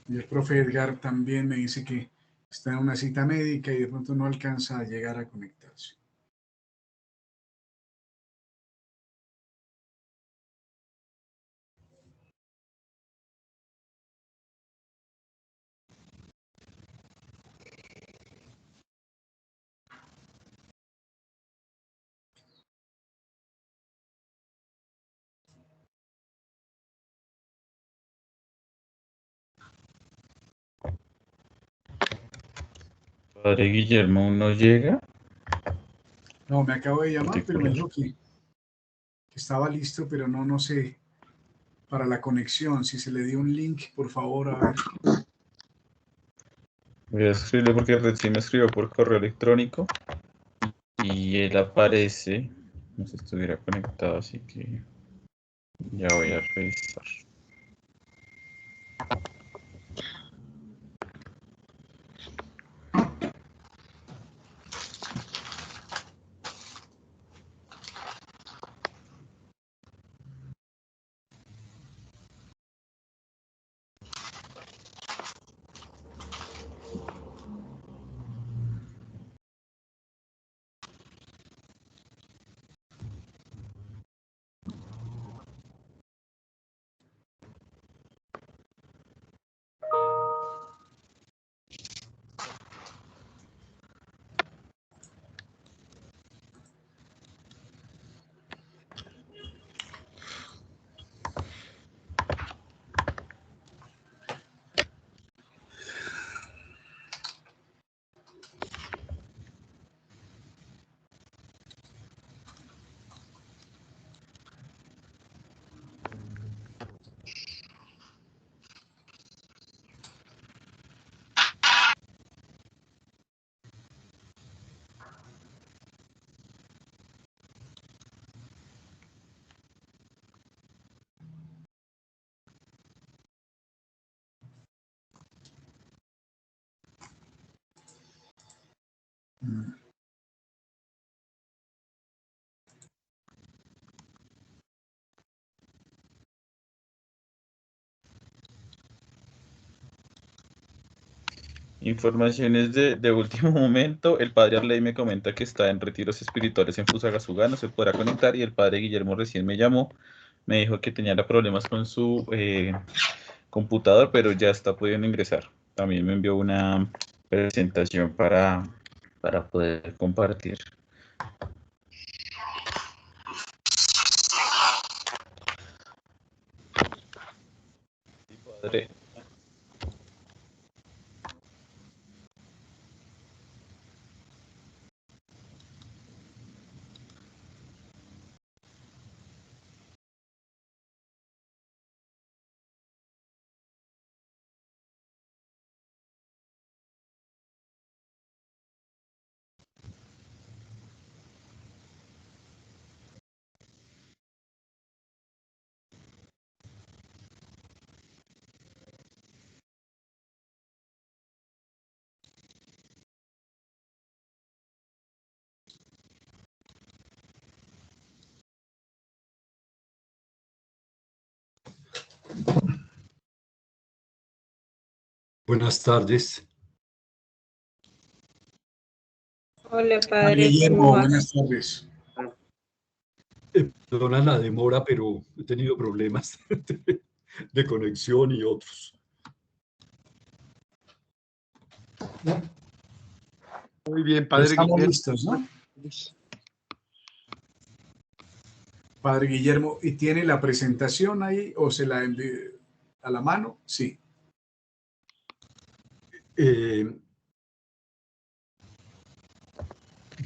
Y el profe Edgar también me dice que está en una cita médica y de pronto no alcanza a llegar a conectarse. Padre Guillermo no llega. No, me acabo de llamar, pero me Particular. dijo que estaba listo, pero no sé, para la conexión. Si se le dio un link, por favor, a ver. Voy a escribirle porque recién me escribió por correo electrónico y él aparece. No sé si estuviera conectado, así que ya voy a revisar. Informaciones de último momento. El padre Arley me comenta que está en retiros espirituales en Fusagasugá, no se podrá conectar. Y el padre Guillermo recién me llamó, me dijo que tenía problemas con su computador, pero ya está pudiendo ingresar. También me envió una presentación para poder compartir. Sí, padre. Buenas tardes. Hola, Padre padre, ¿cómo Guillermo, va? buenas tardes. Perdona la demora, pero he tenido problemas de conexión y otros. Muy bien, Ya padre estamos Guillermo. listos, ¿no? Padre Guillermo, ¿y tiene la presentación ahí o se la envíe a la mano? Sí. Eh,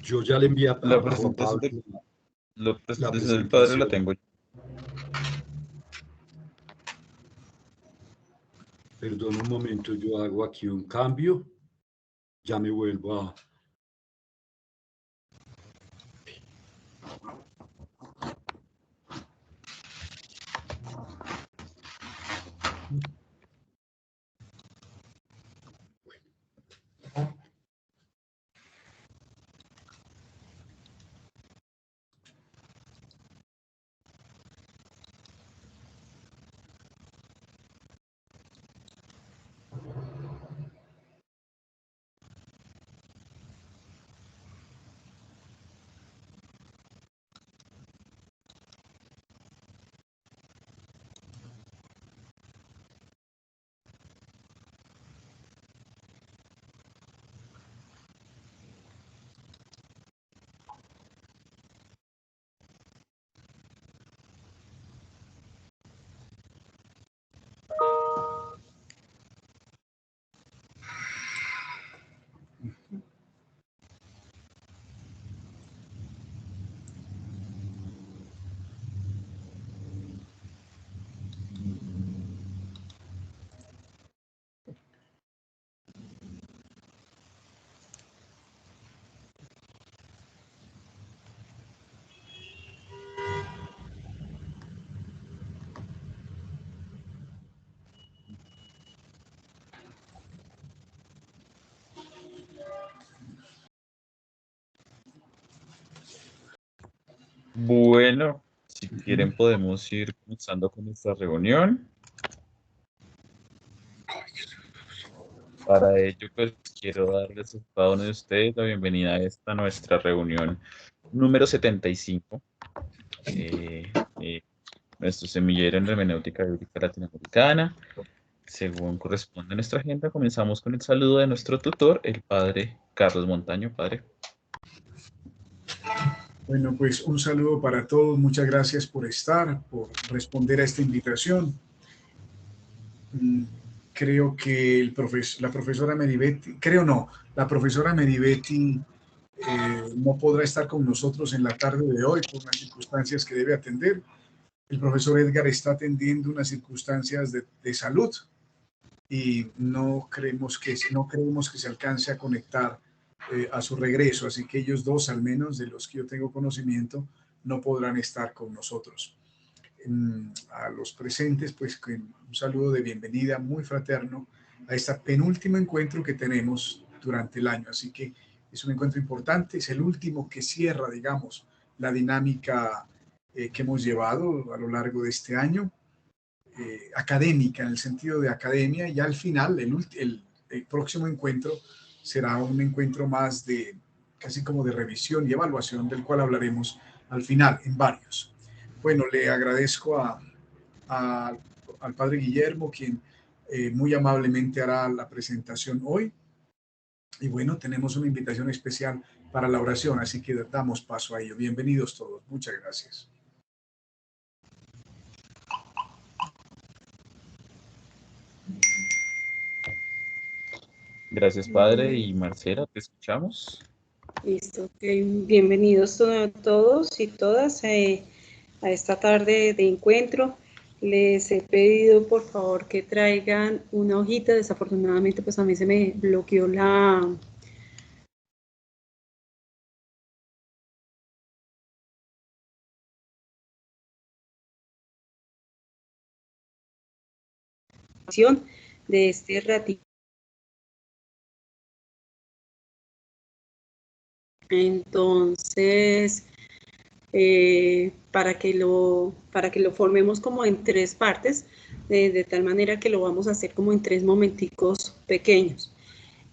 yo ya le envié a La Juan presentación, Pablo la la presentación del padre la presentación. tengo. Perdón un momento, yo hago aquí un cambio. Ya me vuelvo a... Bueno, si quieren podemos ir comenzando con nuestra reunión. Para ello, pues quiero darles a cada uno de ustedes la bienvenida a esta nuestra reunión número 75. Eh, eh, Nuestro semillero en hermenéutica bíblica latinoamericana. Según corresponde a nuestra agenda, comenzamos con el saludo de nuestro tutor, el padre Carlos Montaño. Padre. Bueno, pues un saludo para todos. Muchas gracias por estar, por responder a esta invitación. Mm, Creo que la profesora Meribetti, creo no, la profesora Meribetti no podrá estar con nosotros en la tarde de hoy por unas circunstancias que debe atender. El profesor Edgar está atendiendo unas circunstancias de salud y no creemos que se alcance a conectar a su regreso, así que ellos dos, al menos de los que yo tengo conocimiento, no podrán estar con nosotros. A los presentes, pues un saludo de bienvenida muy fraterno a este penúltimo encuentro que tenemos durante el año, así que es un encuentro importante, es el último que cierra, digamos, la dinámica que hemos llevado a lo largo de este año, académica, en el sentido de academia, y al final, el próximo encuentro será un encuentro más de, casi como de revisión y evaluación, del cual hablaremos al final, en varios. Bueno, le agradezco al padre Guillermo, quien muy amablemente hará la presentación hoy. Y bueno, tenemos una invitación especial para la oración, así que damos paso a ello. Bienvenidos todos. Muchas gracias. Gracias, padre. Y Marcela, te escuchamos. Listo, ok. Bienvenidos todos y todas a esta tarde de encuentro. Les he pedido por favor que traigan una hojita. Desafortunadamente pues a mí se me bloqueó la de este ratito. Entonces, para que lo formemos como en tres partes, de tal manera que lo vamos a hacer como en tres momenticos pequeños.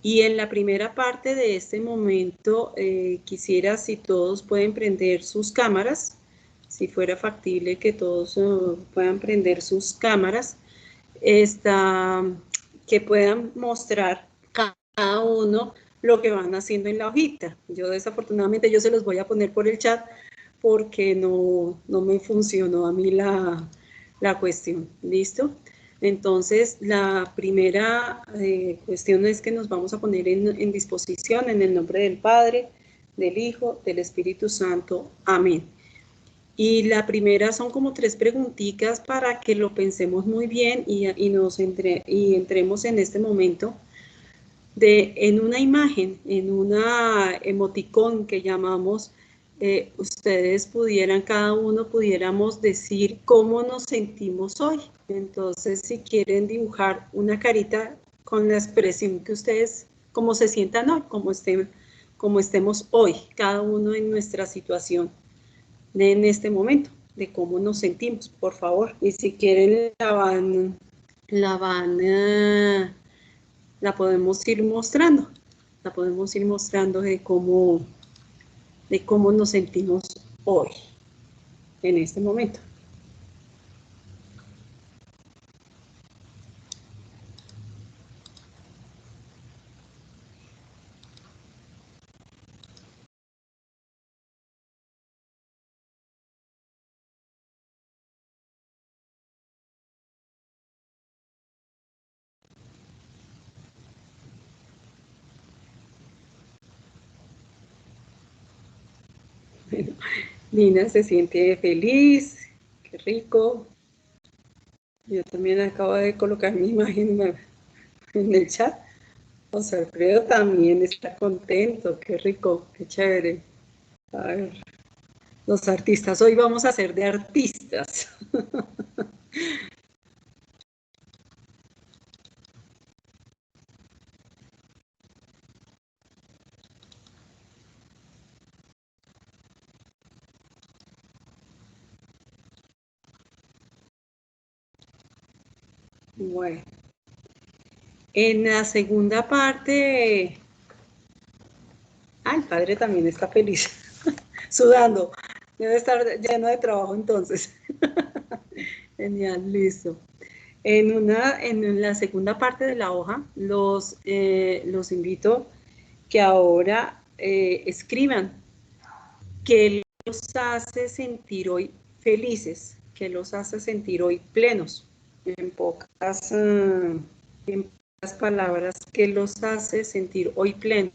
Y en la primera parte de este momento, quisiera si todos pueden prender sus cámaras, si fuera factible que todos puedan prender sus cámaras, que puedan mostrar cada uno lo que van haciendo en la hojita. Yo desafortunadamente yo se los voy a poner por el chat porque no me funcionó a mí la cuestión. ¿Listo? Entonces, la primera cuestión es que nos vamos a poner en disposición en el nombre del Padre, del Hijo, del Espíritu Santo. Amén. Y la primera son como tres preguntitas para que lo pensemos muy bien y entremos en este momento en una imagen, en una emoticón que llamamos, ustedes cada uno pudiéramos decir cómo nos sentimos hoy. Entonces, si quieren dibujar una carita con la expresión que ustedes, cómo se sientan hoy, cómo estemos hoy, cada uno en nuestra situación en este momento, de cómo nos sentimos, por favor. Y si quieren la podemos ir mostrando. La podemos ir mostrando de cómo nos sentimos hoy, en este momento. Bueno, Nina se siente feliz, qué rico. Yo también acabo de colocar mi imagen en el chat. José Alfredo también está contento, qué rico, qué chévere. A ver, los artistas, hoy vamos a ser de artistas. Bueno, en la segunda parte, el padre también está feliz, sudando, debe estar lleno de trabajo entonces. Genial, listo. En la segunda parte de la hoja, los invito que ahora escriban qué los hace sentir hoy felices, qué los hace sentir hoy plenos. En pocas palabras, qué los hace sentir hoy plenos.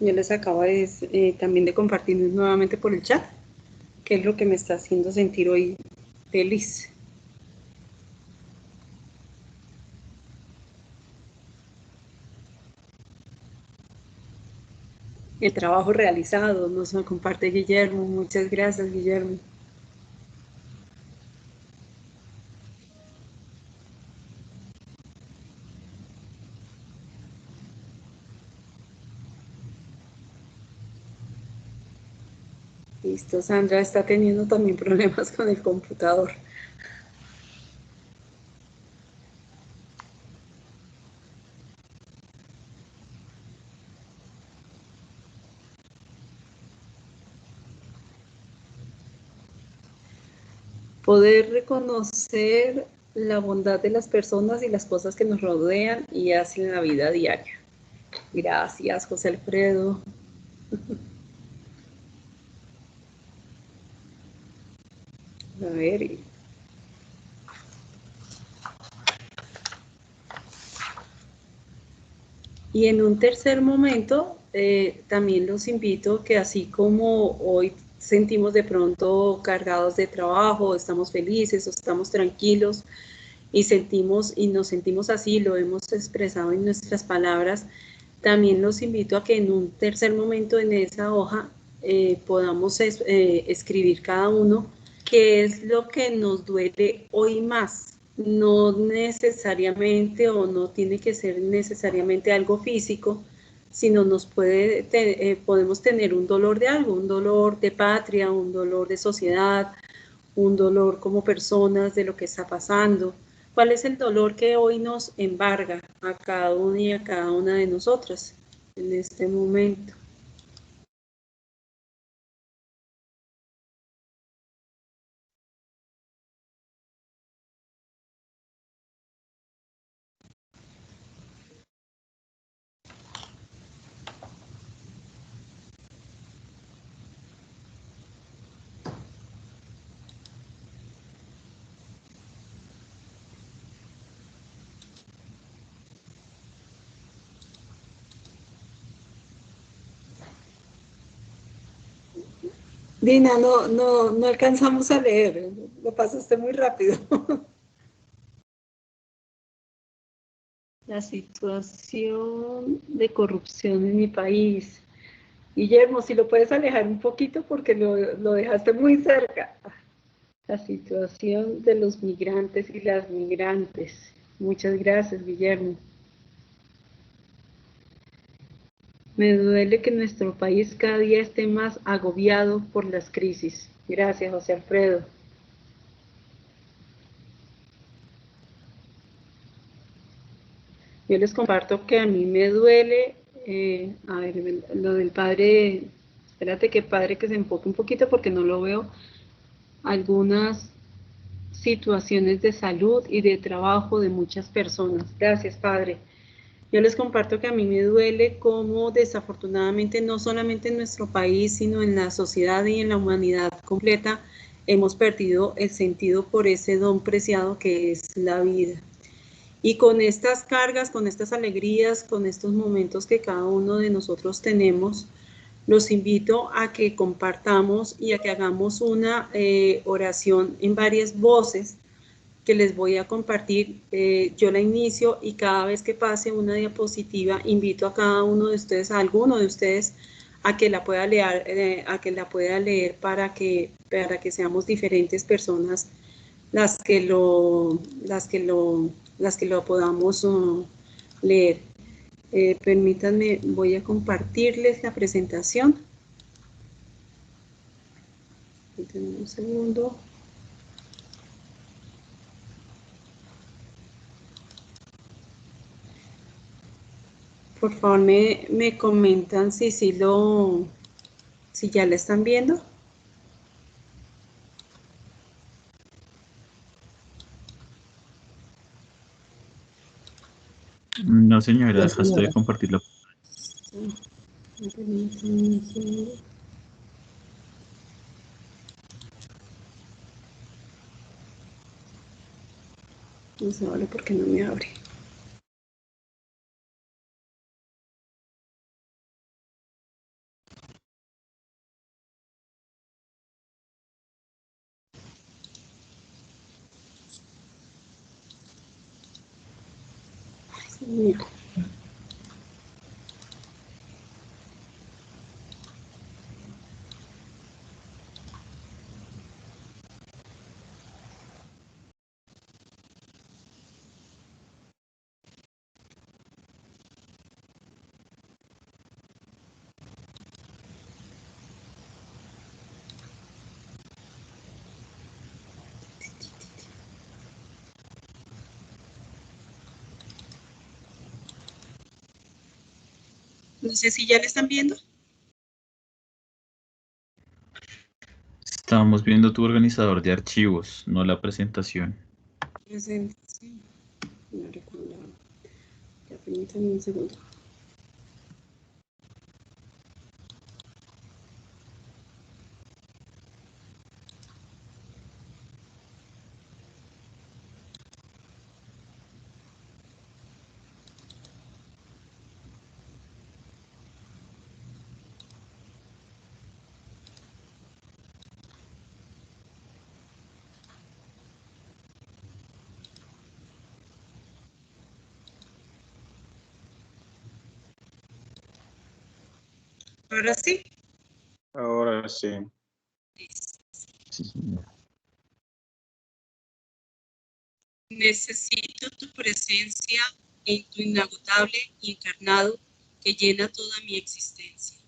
Yo les acabo también de compartir nuevamente por el chat qué es lo que me está haciendo sentir hoy feliz. El trabajo realizado, nos lo comparte Guillermo. Muchas gracias, Guillermo. Listo, Sandra está teniendo también problemas con el computador. Poder reconocer la bondad de las personas y las cosas que nos rodean y hacen la vida diaria. Gracias, José Alfredo. A ver. Y en un tercer momento, también los invito que así como hoy sentimos de pronto cargados de trabajo, estamos felices o estamos tranquilos y nos sentimos así, lo hemos expresado en nuestras palabras, también los invito a que en un tercer momento en esa hoja podamos escribir cada uno qué es lo que nos duele hoy más. No necesariamente o no tiene que ser necesariamente algo físico, sino podemos tener un dolor de algo, un dolor de patria, un dolor de sociedad, un dolor como personas de lo que está pasando. ¿Cuál es el dolor que hoy nos embarga a cada uno y a cada una de nosotras en este momento? Dina, no alcanzamos a leer, lo pasaste muy rápido. La situación de corrupción en mi país. Guillermo, si lo puedes alejar un poquito porque lo dejaste muy cerca. La situación de los migrantes y las migrantes. Muchas gracias, Guillermo. Me duele que nuestro país cada día esté más agobiado por las crisis. Gracias, José Alfredo. Yo les comparto que a mí me duele, a ver, lo del padre, espérate que padre que se enfoque un poquito porque no lo veo, algunas situaciones de salud y de trabajo de muchas personas. Gracias, padre. Yo les comparto que a mí me duele cómo desafortunadamente no solamente en nuestro país, sino en la sociedad y en la humanidad completa hemos perdido el sentido por ese don preciado que es la vida. Y con estas cargas, con estas alegrías, con estos momentos que cada uno de nosotros tenemos, los invito a que compartamos y a que hagamos una oración en varias voces que les voy a compartir. Yo la inicio y cada vez que pase una diapositiva, invito a cada uno de ustedes, a alguno de ustedes, a que la pueda leer, para que seamos diferentes personas las que lo podamos leer. Permítanme, voy a compartirles la presentación. Un segundo. Por favor, me comentan si ya la están viendo. No, señora, dejaste de compartirlo. No sé ahora por qué no me abre. Ay, Dios mío. No sé si ya la están viendo. Estamos viendo tu organizador de archivos, no la presentación. Presentación. No recuerdo. Ya, permítanme un segundo. Ahora sí. Ahora sí. Sí, señora. Necesito tu presencia en tu inagotable y encarnado que llena toda mi existencia.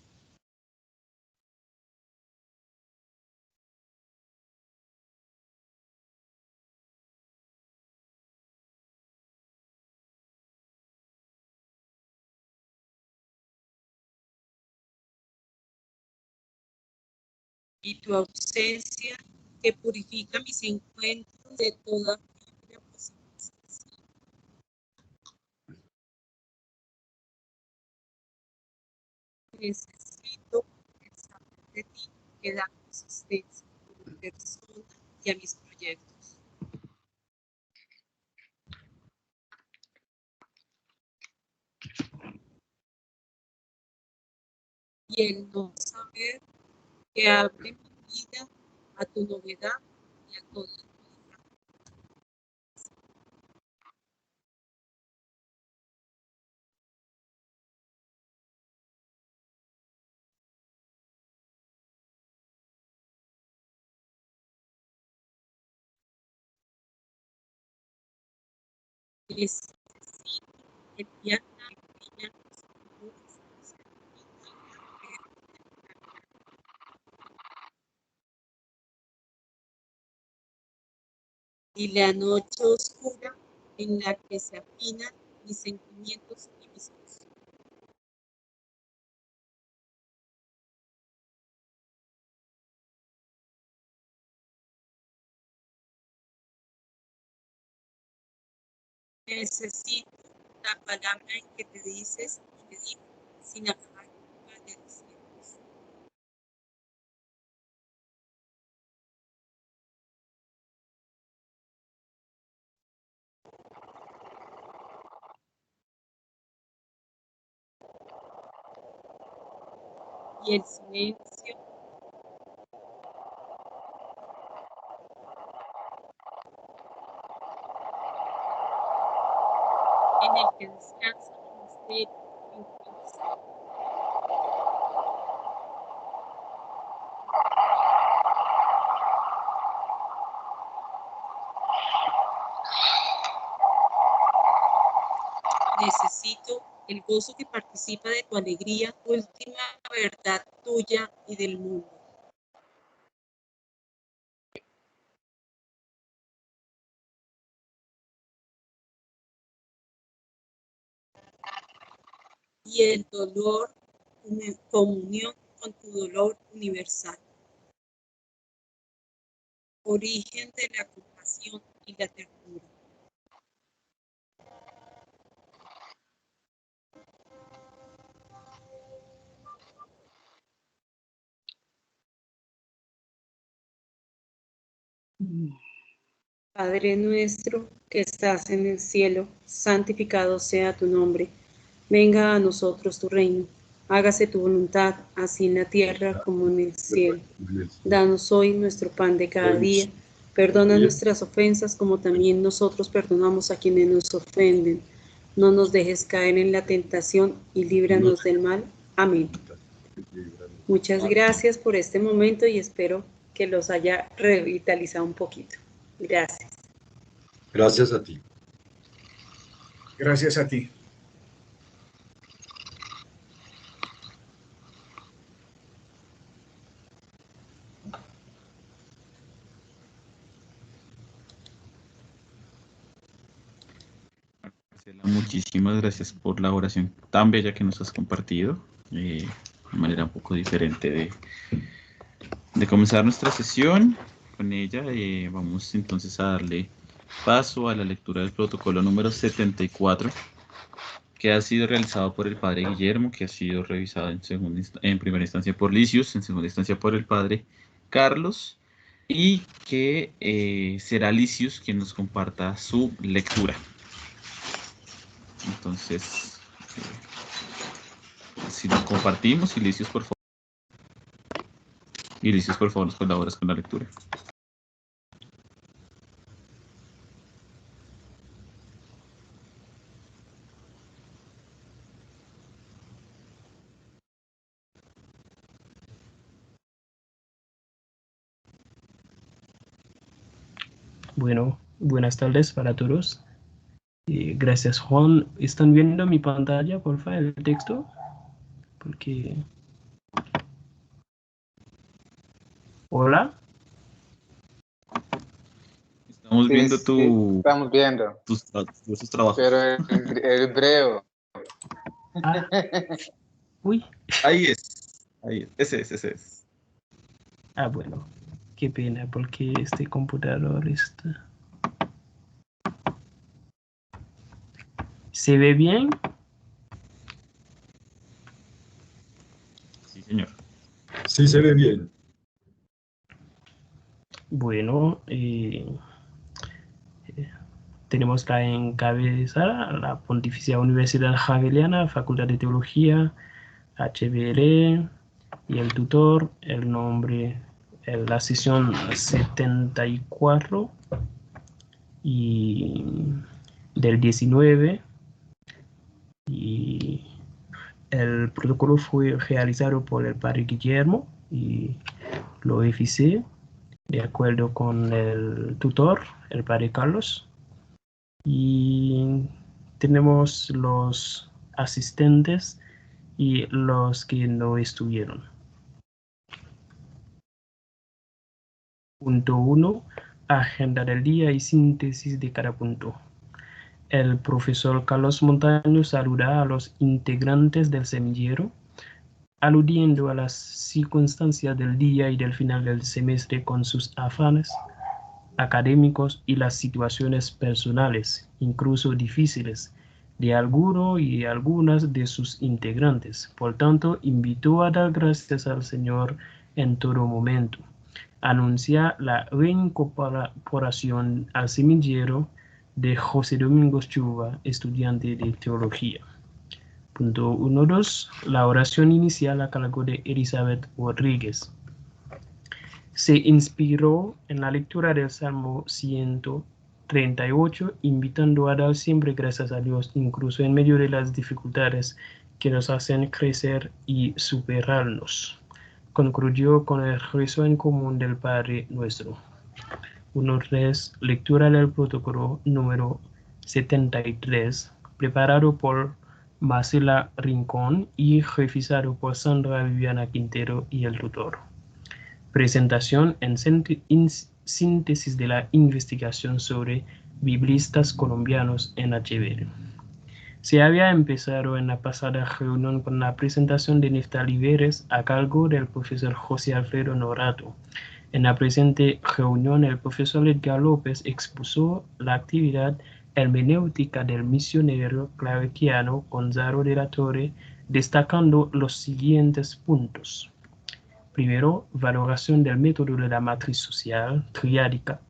Y tu ausencia que purifica mis encuentros de toda fibra posible. Necesito el saber de ti que da consistencia a mi persona y a mis proyectos. Y el no saber que abre mi vida a tu novedad y a toda tu novedad. Necesito enviar una pequeña y la noche oscura en la que se afinan mis sentimientos y mis cosas. Necesito la palabra en que te dices y me digo sin acabar nunca de decirnos. Y el silencio en el que descansa mi misterio y mi necesito el gozo que participa de tu alegría, última verdad tuya y del mundo. Y el dolor, comunión con tu dolor universal. Origen de la compasión y la ternura. Padre nuestro que estás en el cielo, santificado sea tu nombre. Venga a nosotros tu reino. Hágase tu voluntad, así en la tierra como en el cielo. Danos hoy nuestro pan de cada día. Perdona nuestras ofensas como también nosotros perdonamos a quienes nos ofenden. No nos dejes caer en la tentación y líbranos del mal. Amén. Muchas gracias por este momento y espero que los haya revitalizado un poquito. Gracias. Gracias a ti. Gracias a ti. Muchísimas gracias por la oración tan bella que nos has compartido, de manera un poco diferente de comenzar nuestra sesión. Con ella vamos entonces a darle paso a la lectura del protocolo número 74, que ha sido realizado por el padre Guillermo, que ha sido revisado en primera instancia por Licius, en segunda instancia por el padre Carlos, y que será Licius quien nos comparta su lectura. Entonces, si lo compartimos, Licius, por favor. Y Licius, por favor, nos colaboras con la lectura. Bueno, buenas tardes para todos. Gracias, Juan. ¿Están viendo mi pantalla, por favor, el texto? Porque... ¿Hola? Estamos viendo estamos viendo. tus trabajos. Pero el hebreo. Ah. Uy. Ahí es. Ese es. Ah, bueno. Qué pena, porque este computador está... ¿Se ve bien? Sí, señor. Sí, se ve bien. Bueno, tenemos la encabezada, la Pontificia Universidad Javeriana, Facultad de Teología, HBR, y el tutor, el nombre, la sesión 74 y del 19, y el protocolo fue realizado por el padre Guillermo y lo oficié de acuerdo con el tutor, el padre Carlos, y tenemos los asistentes y los que no estuvieron. Punto 1. Agenda del día y síntesis de cada punto. El profesor Carlos Montaño saluda a los integrantes del semillero, aludiendo a las circunstancias del día y del final del semestre con sus afanes académicos y las situaciones personales, incluso difíciles, de alguno y algunas de sus integrantes. Por tanto, invitó a dar gracias al Señor en todo momento. Anuncia la reincorporación al semillero de José Domingo Chuva, estudiante de teología. Punto 1.2. La oración inicial a cargo de Elizabeth Rodríguez. Se inspiró en la lectura del Salmo 138, invitando a dar siempre gracias a Dios, incluso en medio de las dificultades que nos hacen crecer y superarnos. Concluyó con el rezo en común del Padre Nuestro. 1.3. Lectura del protocolo número 73. preparado por Marcela Rincón y revisado por Sandra Viviana Quintero y el tutor. Presentación en síntesis de la investigación sobre biblistas colombianos en HBL. Se había empezado en la pasada reunión con la presentación de Neftali Vélez a cargo del profesor José Alfredo Norato. En la presente reunión, el profesor Edgar López expuso la actividad hermenéutica del misionero claretiano Gonzalo de la Torre, destacando los siguientes puntos. Primero, valoración del método de la matriz social triádica,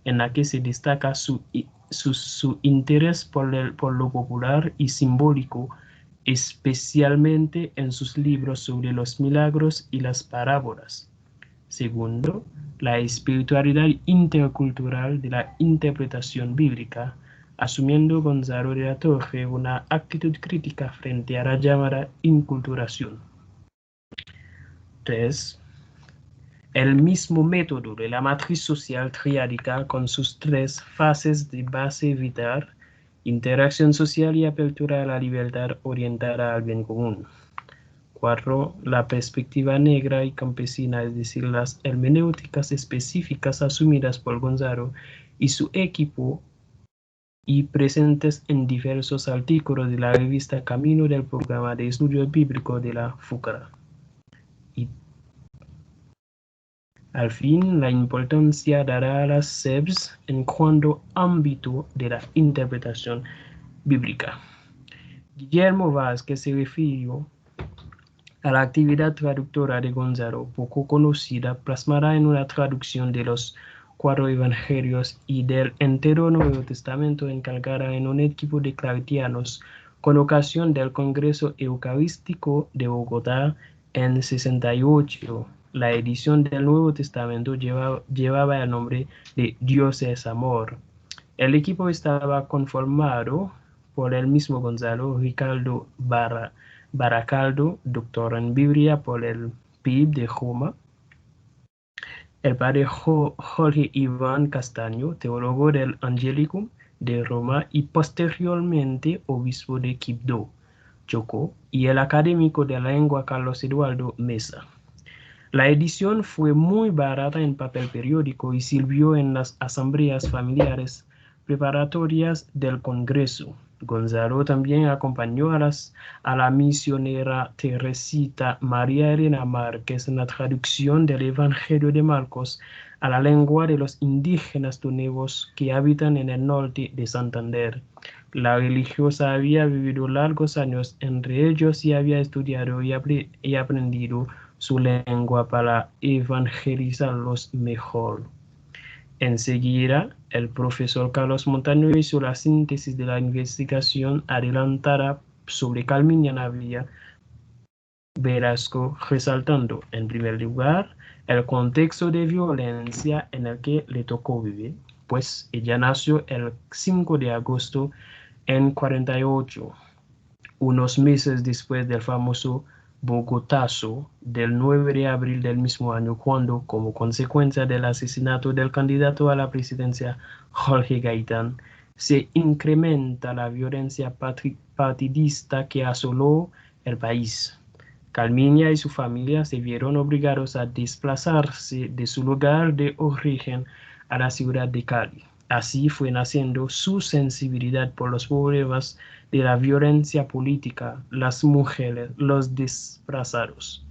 en la que se destaca su interés por lo popular y simbólico, especialmente en sus libros sobre los milagros y las parábolas. Segundo, la espiritualidad intercultural de la interpretación bíblica, asumiendo Gonzalo de la Torre una actitud crítica frente a la llamada inculturación. 3. El mismo método de la matriz social triádica con sus 3 fases de base vital, interacción social y apertura a la libertad orientada al bien común. 4. La perspectiva negra y campesina, es decir, las hermenéuticas específicas asumidas por Gonzalo y su equipo y presentes en diversos artículos de la revista Camino del Programa de Estudios Bíblicos de la FUCRA. Y al fin, la importancia dada a las SEBs en cuanto ámbito de la interpretación bíblica. Guillermo Vázquez se refirió a la actividad traductora de Gonzalo, poco conocida, plasmada en una traducción de los 4 evangelios y del entero Nuevo Testamento encargada en un equipo de claretianos con ocasión del Congreso Eucarístico de Bogotá en 68. La edición del Nuevo Testamento llevaba el nombre de Dios es Amor. El equipo estaba conformado por el mismo Gonzalo, Ricardo Baracaldo, doctor en Biblia por el PIB de Roma, el padre Jorge Iván Castaño, teólogo del Angelicum de Roma y posteriormente obispo de Quibdó, Chocó, y el académico de la lengua Carlos Eduardo Mesa. La edición fue muy barata en papel periódico y sirvió en las asambleas familiares preparatorias del Congreso. Gonzalo también acompañó a la misionera Teresita María Elena Márquez en la traducción del Evangelio de Marcos a la lengua de los indígenas tunevos que habitan en el norte de Santander. La religiosa había vivido largos años entre ellos y había estudiado y aprendido su lengua para evangelizarlos mejor. Enseguida, el profesor Carlos Montaño hizo la síntesis de la investigación adelantada sobre Carmiña Navia Velasco, resaltando, en primer lugar, el contexto de violencia en el que le tocó vivir, pues ella nació el 5 de agosto en 48, unos meses después del famoso Bogotazo del 9 de abril del mismo año, cuando, como consecuencia del asesinato del candidato a la presidencia Jorge Gaitán, se incrementa la violencia partidista que asoló el país. Carmiña y su familia se vieron obligados a desplazarse de su lugar de origen a la ciudad de Cali. Así fue naciendo su sensibilidad por los problemas de la violencia política, las mujeres, los desplazados.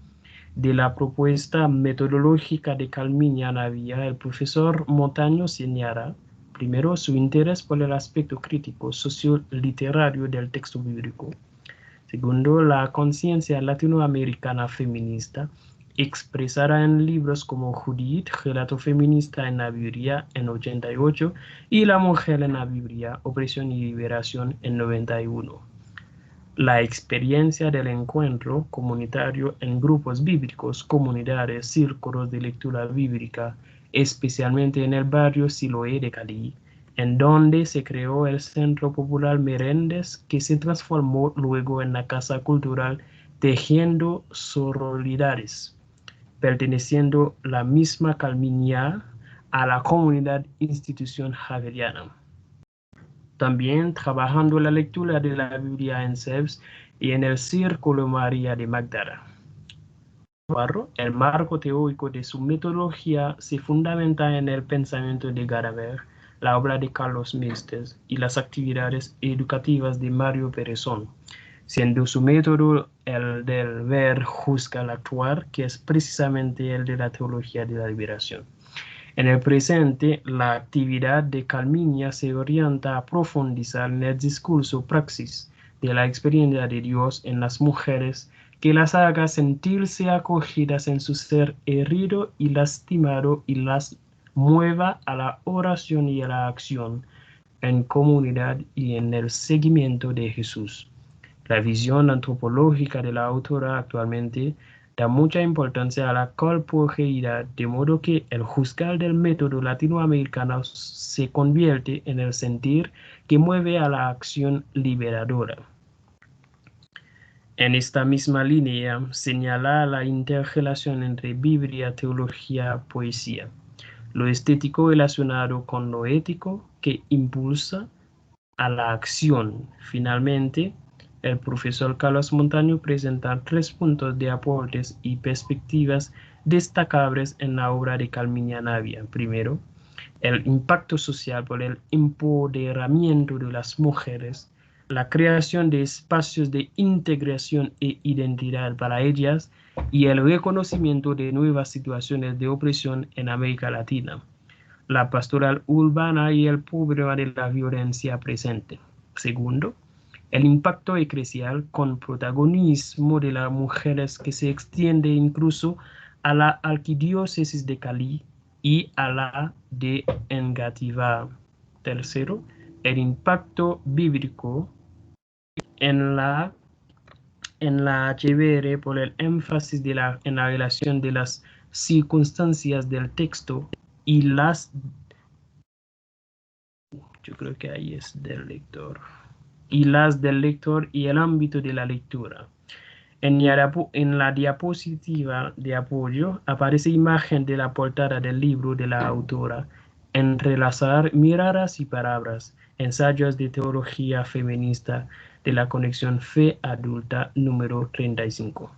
De la propuesta metodológica de Carmiña Navia, el profesor Montaño señala, primero, su interés por el aspecto crítico socioliterario del texto bíblico. Segundo, la conciencia latinoamericana feminista, expresada en libros como Judith, Relato feminista en la Biblia, en 88, y La mujer en la Biblia, Opresión y liberación, en 91. La experiencia del encuentro comunitario en grupos bíblicos, comunidades, círculos de lectura bíblica, especialmente en el barrio Siloé de Cali, en donde se creó el Centro Popular Meréndez, que se transformó luego en la Casa Cultural Tejiendo Sororidades, perteneciendo la misma Carmiña a la comunidad institución javeriana. También trabajando la lectura de la Biblia en CEPS y en el Círculo María de Magdala. 4. El marco teórico de su metodología se fundamenta en el pensamiento de Gadamer, la obra de Carlos Mestres y las actividades educativas de Mario Perezón, siendo su método el del ver, juzgar, actuar, que es precisamente el de la teología de la liberación. En el presente, la actividad de Calminia se orienta a profundizar en el discurso praxis de la experiencia de Dios en las mujeres, que las haga sentirse acogidas en su ser herido y lastimado y las mueva a la oración y a la acción en comunidad y en el seguimiento de Jesús. La visión antropológica de la autora actualmente da mucha importancia a la corporeidad, de modo que el juzgar del método latinoamericano se convierte en el sentir que mueve a la acción liberadora. En esta misma línea, señala la interrelación entre Biblia, teología, poesía, lo estético relacionado con lo ético que impulsa a la acción. Finalmente, el profesor Carlos Montaño presenta 3 puntos de aportes y perspectivas destacables en la obra de Calminia Navia. Primero, el impacto social por el empoderamiento de las mujeres, la creación de espacios de integración e identidad para ellas y el reconocimiento de nuevas situaciones de opresión en América Latina, la pastoral urbana y el problema de la violencia presente. Segundo, el impacto eclesial con protagonismo de las mujeres que se extiende incluso a la arquidiócesis de Cali y a la de Engativá. Tercero, el impacto bíblico en la HBR por el énfasis en la relación de las circunstancias del texto y las... Yo creo que ahí es del lector. Y las del lector y el ámbito de la lectura. En la diapositiva de apoyo aparece imagen de la portada del libro de la autora, Entrelazar miradas y palabras, ensayos de teología feminista de la conexión Fe Adulta número 35.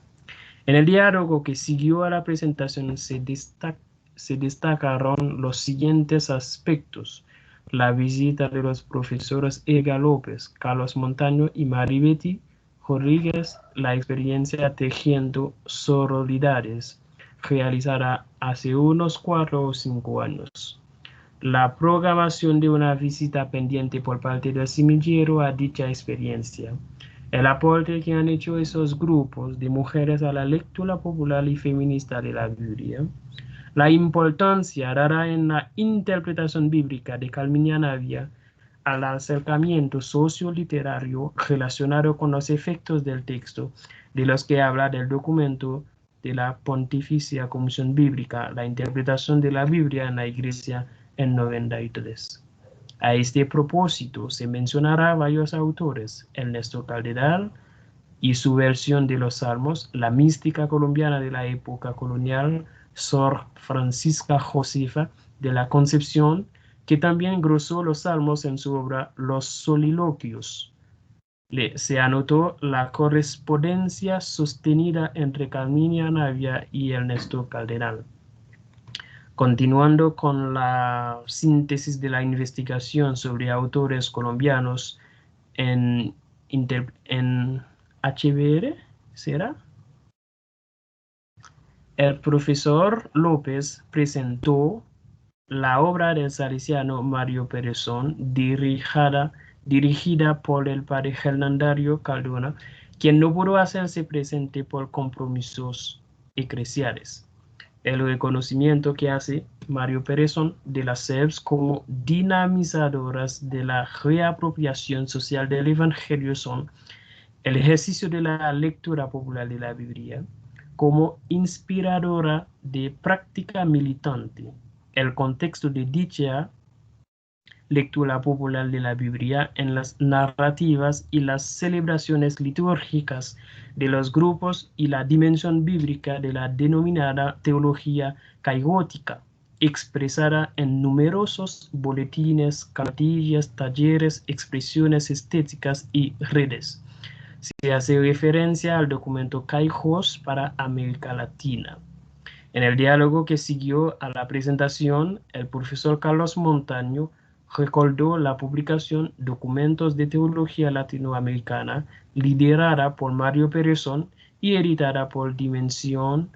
En el diálogo que siguió a la presentación se destacaron los siguientes aspectos: la visita de los profesores Ega López, Carlos Montaño y Maribeti Rodríguez, la experiencia tejiendo sororidades, realizada hace unos 4 o 5 años. La programación de una visita pendiente por parte del semillero a dicha experiencia. El aporte que han hecho esos grupos de mujeres a la lectura popular y feminista de la Biblia. La importancia dada en la interpretación bíblica de Calminia Navia al acercamiento socioliterario relacionado con los efectos del texto, de los que habla del documento de la Pontificia Comisión Bíblica, la interpretación de la Biblia en la Iglesia en 93. A este propósito se mencionará varios autores: Ernesto Cardenal y su versión de los Salmos, la mística colombiana de la época colonial, Sor Francisca Josefa de la Concepción, que también engrosó los Salmos en su obra Los Soliloquios. Se anotó la correspondencia sostenida entre Calminia Navia y Ernesto Cardenal. Continuando con la síntesis de la investigación sobre autores colombianos en HBR, ¿será? El profesor López presentó la obra del salesiano Mario Perezón, dirigida por el padre Hernandario Cardona, quien no pudo hacerse presente por compromisos eclesiales. El reconocimiento que hace Mario Perezón de las CEPS como dinamizadoras de la reapropiación social del Evangelio son el ejercicio de la lectura popular de la Biblia como inspiradora de práctica militante, el contexto de dicha lectura popular de la Biblia en las narrativas y las celebraciones litúrgicas de los grupos y la dimensión bíblica de la denominada teología caigótica, expresada en numerosos boletines, cartillas, talleres, expresiones estéticas y redes. Se hace referencia al documento Caijos para América Latina. En el diálogo que siguió a la presentación, el profesor Carlos Montaño recordó la publicación Documentos de Teología Latinoamericana, liderada por Mario Perezón y editada por Dimensión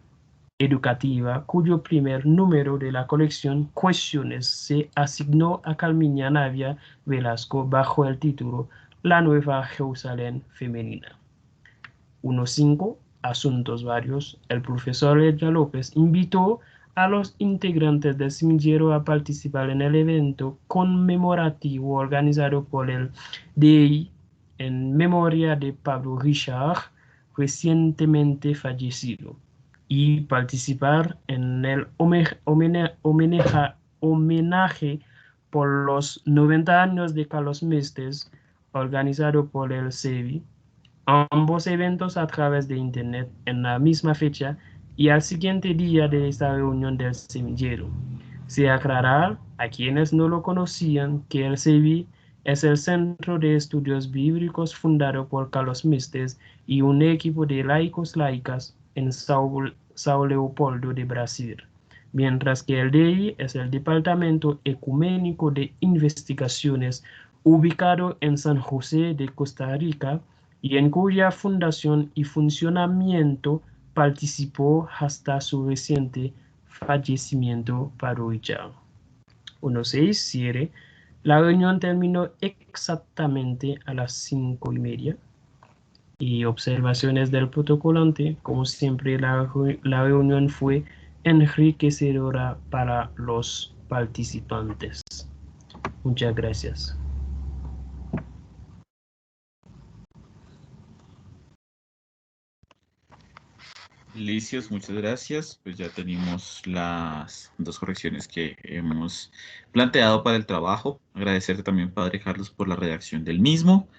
Educativa, cuyo primer número de la colección Cuestiones se asignó a Carmiña Navia Velasco bajo el título La Nueva Jerusalén Femenina. 1.5. Asuntos varios. El profesor Edgar López invitó a los integrantes del semillero a participar en el evento conmemorativo organizado por el DEI en memoria de Pablo Richard, recientemente fallecido, y participar en el homenaje por los 90 años de Carlos Mestres, organizado por el CEVI. Ambos eventos a través de Internet en la misma fecha y al siguiente día de esta reunión del semillero. Se aclarará a quienes no lo conocían que el CEVI es el Centro de Estudios Bíblicos fundado por Carlos Mestres y un equipo de laicos laicas en São Leopoldo de Brasil, mientras que el DEI es el Departamento Ecuménico de Investigaciones ubicado en San José de Costa Rica, y en cuya fundación y funcionamiento participó hasta su reciente fallecimiento paroquial. 1.6. Cierre. La reunión terminó exactamente a las 5:30. Y observaciones del protocolante. Como siempre, la reunión fue enriquecedora para los participantes. Muchas gracias. Licios, muchas gracias. Pues ya tenemos las 2 correcciones que hemos planteado para el trabajo. Agradecerte también, Padre Carlos, por la redacción del mismo.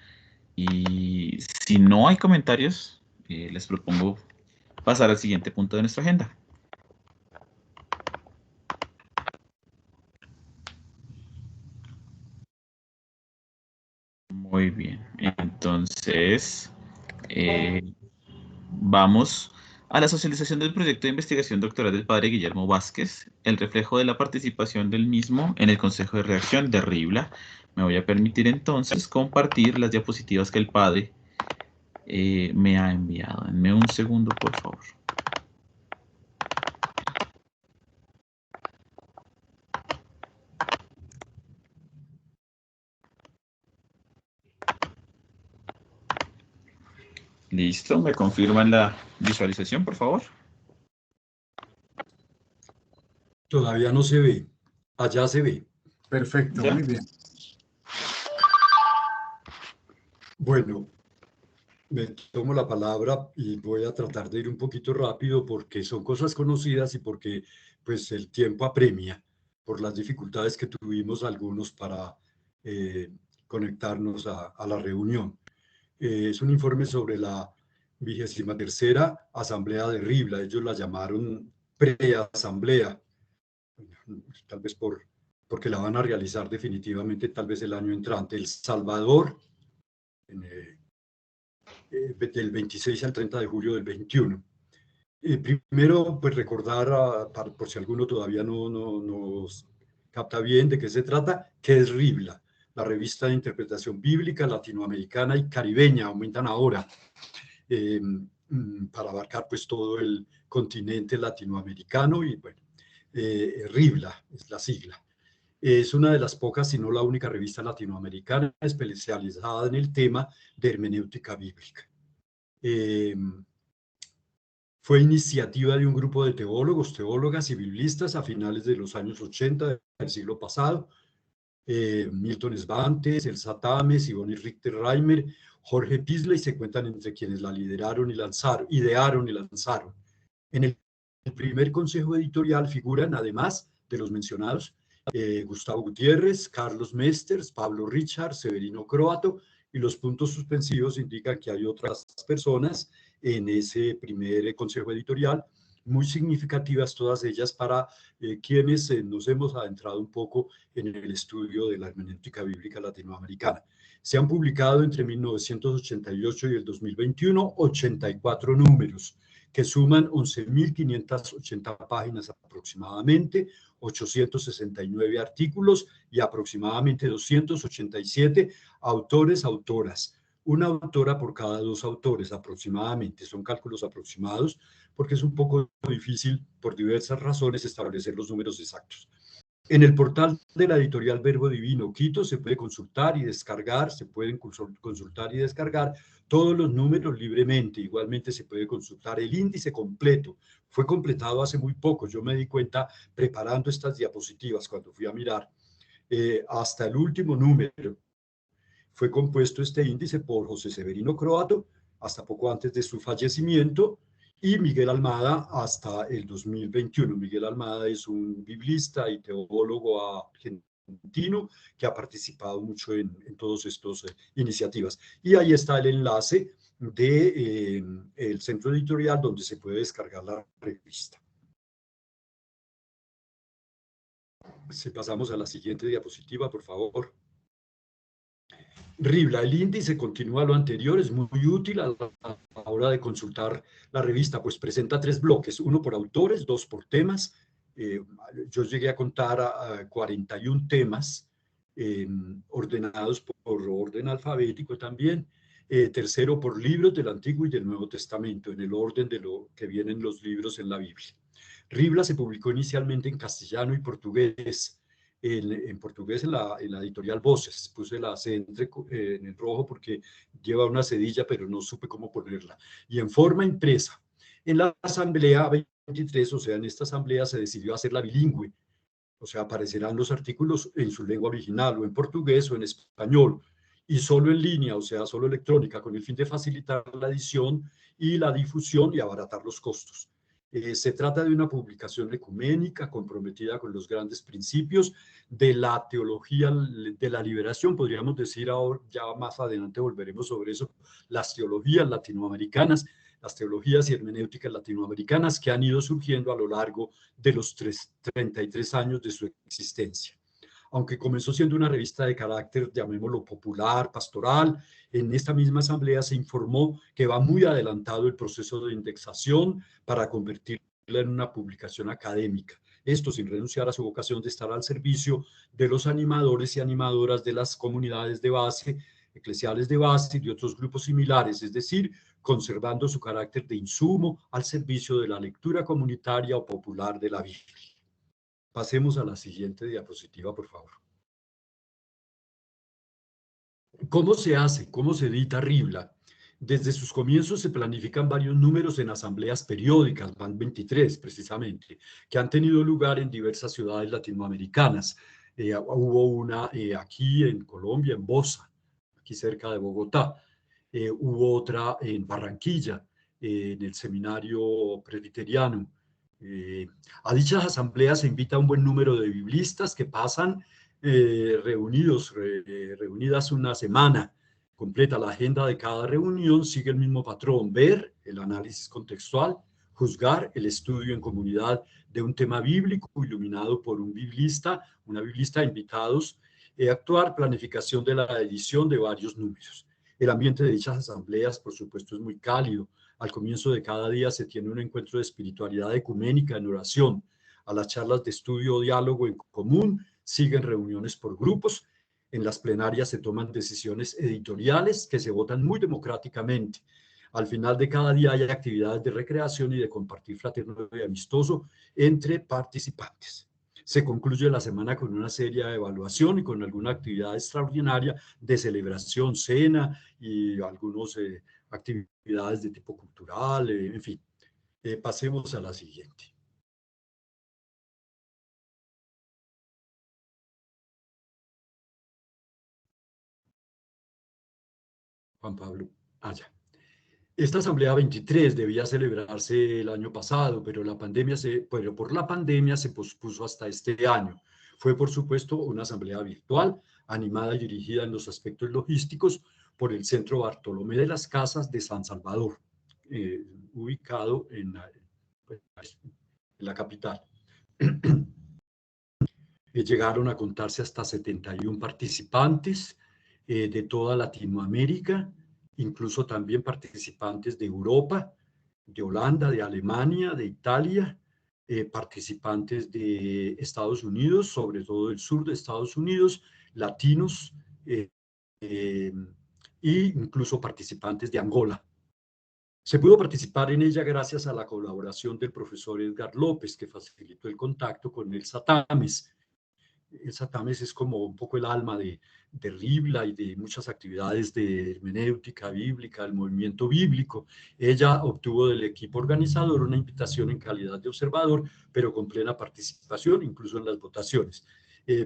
Y si no hay comentarios, les propongo pasar al siguiente punto de nuestra agenda. Muy bien. Entonces, vamos a la socialización del proyecto de investigación doctoral del padre Guillermo Vázquez, el reflejo de la participación del mismo en el Consejo de Redacción de RIBLA. Me voy a permitir entonces compartir las diapositivas que el padre me ha enviado. Denme un segundo, por favor. Listo, ¿me confirman la visualización, por favor? Todavía no se ve. Allá se ve. Perfecto, ¿Ya? muy bien. Bueno, me tomo la palabra y voy a tratar de ir un poquito rápido porque son cosas conocidas y porque pues el tiempo apremia por las dificultades que tuvimos algunos para conectarnos a la reunión. Es un informe sobre la 23ª Asamblea de RIBLA. Ellos la llamaron preasamblea, tal vez porque la van a realizar definitivamente tal vez el año entrante. El Salvador, del 26 al 30 de julio del 21. Primero, pues recordar, por si alguno todavía no nos capta bien de qué se trata, qué es RIBLA, la revista de interpretación bíblica latinoamericana y caribeña, aumentan ahora, para abarcar pues todo el continente latinoamericano y bueno, RIBLA es la sigla. Es una de las pocas, si no la única revista latinoamericana especializada en el tema de hermenéutica bíblica. Fue iniciativa de un grupo de teólogos, teólogas y biblistas a finales de los años 80 del siglo pasado. Milton Svantes, Elsa Tames, Ivonne Richter-Reimer, Jorge Pisley se cuentan entre quienes la lideraron y lanzaron, idearon y lanzaron. En el primer consejo editorial figuran, además de los mencionados, Gustavo Gutiérrez, Carlos Mestres, Pablo Richard, Severino Croato, y los puntos suspensivos indican que hay otras personas en ese primer consejo editorial, muy significativas todas ellas para quienes nos hemos adentrado un poco en el estudio de la hermenéutica bíblica latinoamericana. Se han publicado entre 1988 y el 2021 84 números, que suman 11.580 páginas aproximadamente, 869 artículos y aproximadamente 287 autores, autoras. Una autora por cada 2 autores aproximadamente, son cálculos aproximados, porque es un poco difícil por diversas razones establecer los números exactos. En el portal de la editorial Verbo Divino Quito se puede consultar y descargar, se pueden consultar y descargar todos los números libremente. Igualmente se puede consultar el índice completo. Fue completado hace muy poco. Yo me di cuenta preparando estas diapositivas cuando fui a mirar. Hasta el último número fue compuesto este índice por José Severino Croato, hasta poco antes de su fallecimiento, y Miguel Almada hasta el 2021. Miguel Almada es un biblista y teólogo argentino que ha participado mucho en todas estas iniciativas. Y ahí está el enlace del centro editorial donde se puede descargar la revista. Si pasamos a la siguiente diapositiva, por favor. RIBLA, el índice continúa lo anterior, es muy útil a la hora de consultar la revista, pues presenta 3 bloques, uno por autores, 2 por temas. Yo llegué a contar a 41 temas ordenados por orden alfabético también. Tercero por libros del Antiguo y del Nuevo Testamento, en el orden de lo que vienen los libros en la Biblia. RIBLA se publicó inicialmente en castellano y portugués. En portugués en la editorial Voces, puse la C en el rojo porque lleva una cedilla, pero no supe cómo ponerla, y en forma impresa. En la asamblea 23, o sea, en esta asamblea se decidió hacerla bilingüe, o sea, aparecerán los artículos en su lengua original, o en portugués o en español, y solo en línea, o sea, solo electrónica, con el fin de facilitar la edición y la difusión y abaratar los costos. Se trata de una publicación ecuménica comprometida con los grandes principios de la teología de la liberación, podríamos decir ahora, ya más adelante volveremos sobre eso, las teologías latinoamericanas, las teologías y hermenéuticas latinoamericanas que han ido surgiendo a lo largo de los 33 años de su existencia. Aunque comenzó siendo una revista de carácter, llamémoslo popular, pastoral, en esta misma asamblea se informó que va muy adelantado el proceso de indexación para convertirla en una publicación académica. Esto sin renunciar a su vocación de estar al servicio de los animadores y animadoras de las comunidades de base, eclesiales de base y de otros grupos similares, es decir, conservando su carácter de insumo al servicio de la lectura comunitaria o popular de la Biblia. Pasemos a la siguiente diapositiva, por favor. ¿Cómo se hace? ¿Cómo se edita RIBLA? Desde sus comienzos se planifican varios números en asambleas periódicas, van 23 precisamente, que han tenido lugar en diversas ciudades latinoamericanas. Hubo una aquí en Colombia, en Bosa, aquí cerca de Bogotá. Hubo otra en Barranquilla, en el seminario presbiteriano. A dichas asambleas se invita a un buen número de biblistas que pasan reunidas una semana completa. La agenda de cada reunión sigue el mismo patrón: ver el análisis contextual, juzgar el estudio en comunidad de un tema bíblico iluminado por un biblista, una biblista, invitados, actuar, planificación de la edición de varios números. El ambiente de dichas asambleas, por supuesto, es muy cálido. Al comienzo de cada día se tiene un encuentro de espiritualidad ecuménica en oración. A las charlas de estudio o diálogo en común siguen reuniones por grupos. En las plenarias se toman decisiones editoriales que se votan muy democráticamente. Al final de cada día hay actividades de recreación y de compartir fraterno y amistoso entre participantes. Se concluye la semana con una seria evaluación y con alguna actividad extraordinaria de celebración, cena y algunos actividades de tipo cultural, en fin. Pasemos a la siguiente. Juan Pablo, allá. Esta asamblea 23 debía celebrarse el año pasado, pero por la pandemia se pospuso hasta este año. Fue, por supuesto, una asamblea virtual, animada y dirigida en los aspectos logísticos por el Centro Bartolomé de las Casas de San Salvador, ubicado pues, en la capital. Llegaron a contarse hasta 71 participantes de toda Latinoamérica, incluso también participantes de Europa, de Holanda, de Alemania, de Italia, participantes de Estados Unidos, sobre todo del sur de Estados Unidos, latinos, e incluso participantes de Angola. Se pudo participar en ella gracias a la colaboración del profesor Edgar López, que facilitó el contacto con el Satames. El Satames es como un poco el alma de RIBLA y de muchas actividades de hermenéutica bíblica, el movimiento bíblico. Ella obtuvo del equipo organizador una invitación en calidad de observador, pero con plena participación, incluso en las votaciones.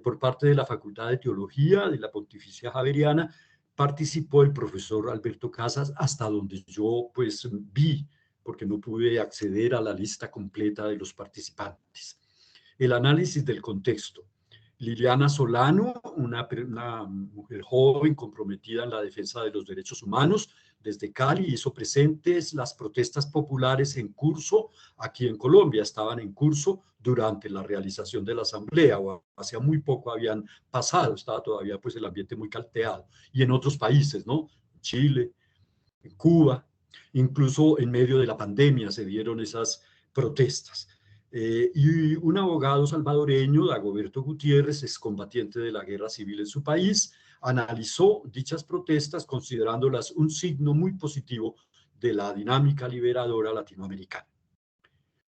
Por parte de la Facultad de Teología de la Pontificia Javeriana, participó el profesor Alberto Casas, hasta donde yo pues vi, porque no pude acceder a la lista completa de los participantes. El análisis del contexto. Liliana Solano, una mujer joven comprometida en la defensa de los derechos humanos, desde Cali hizo presentes las protestas populares en curso aquí en Colombia. Estaban en curso durante la realización de la asamblea, o hacía muy poco habían pasado, estaba todavía pues el ambiente muy caldeado. Y en otros países, ¿no? En Chile, en Cuba, incluso en medio de la pandemia se dieron esas protestas. Y un abogado salvadoreño, Dagoberto Gutiérrez, excombatiente de la guerra civil en su país, analizó dichas protestas considerándolas un signo muy positivo de la dinámica liberadora latinoamericana.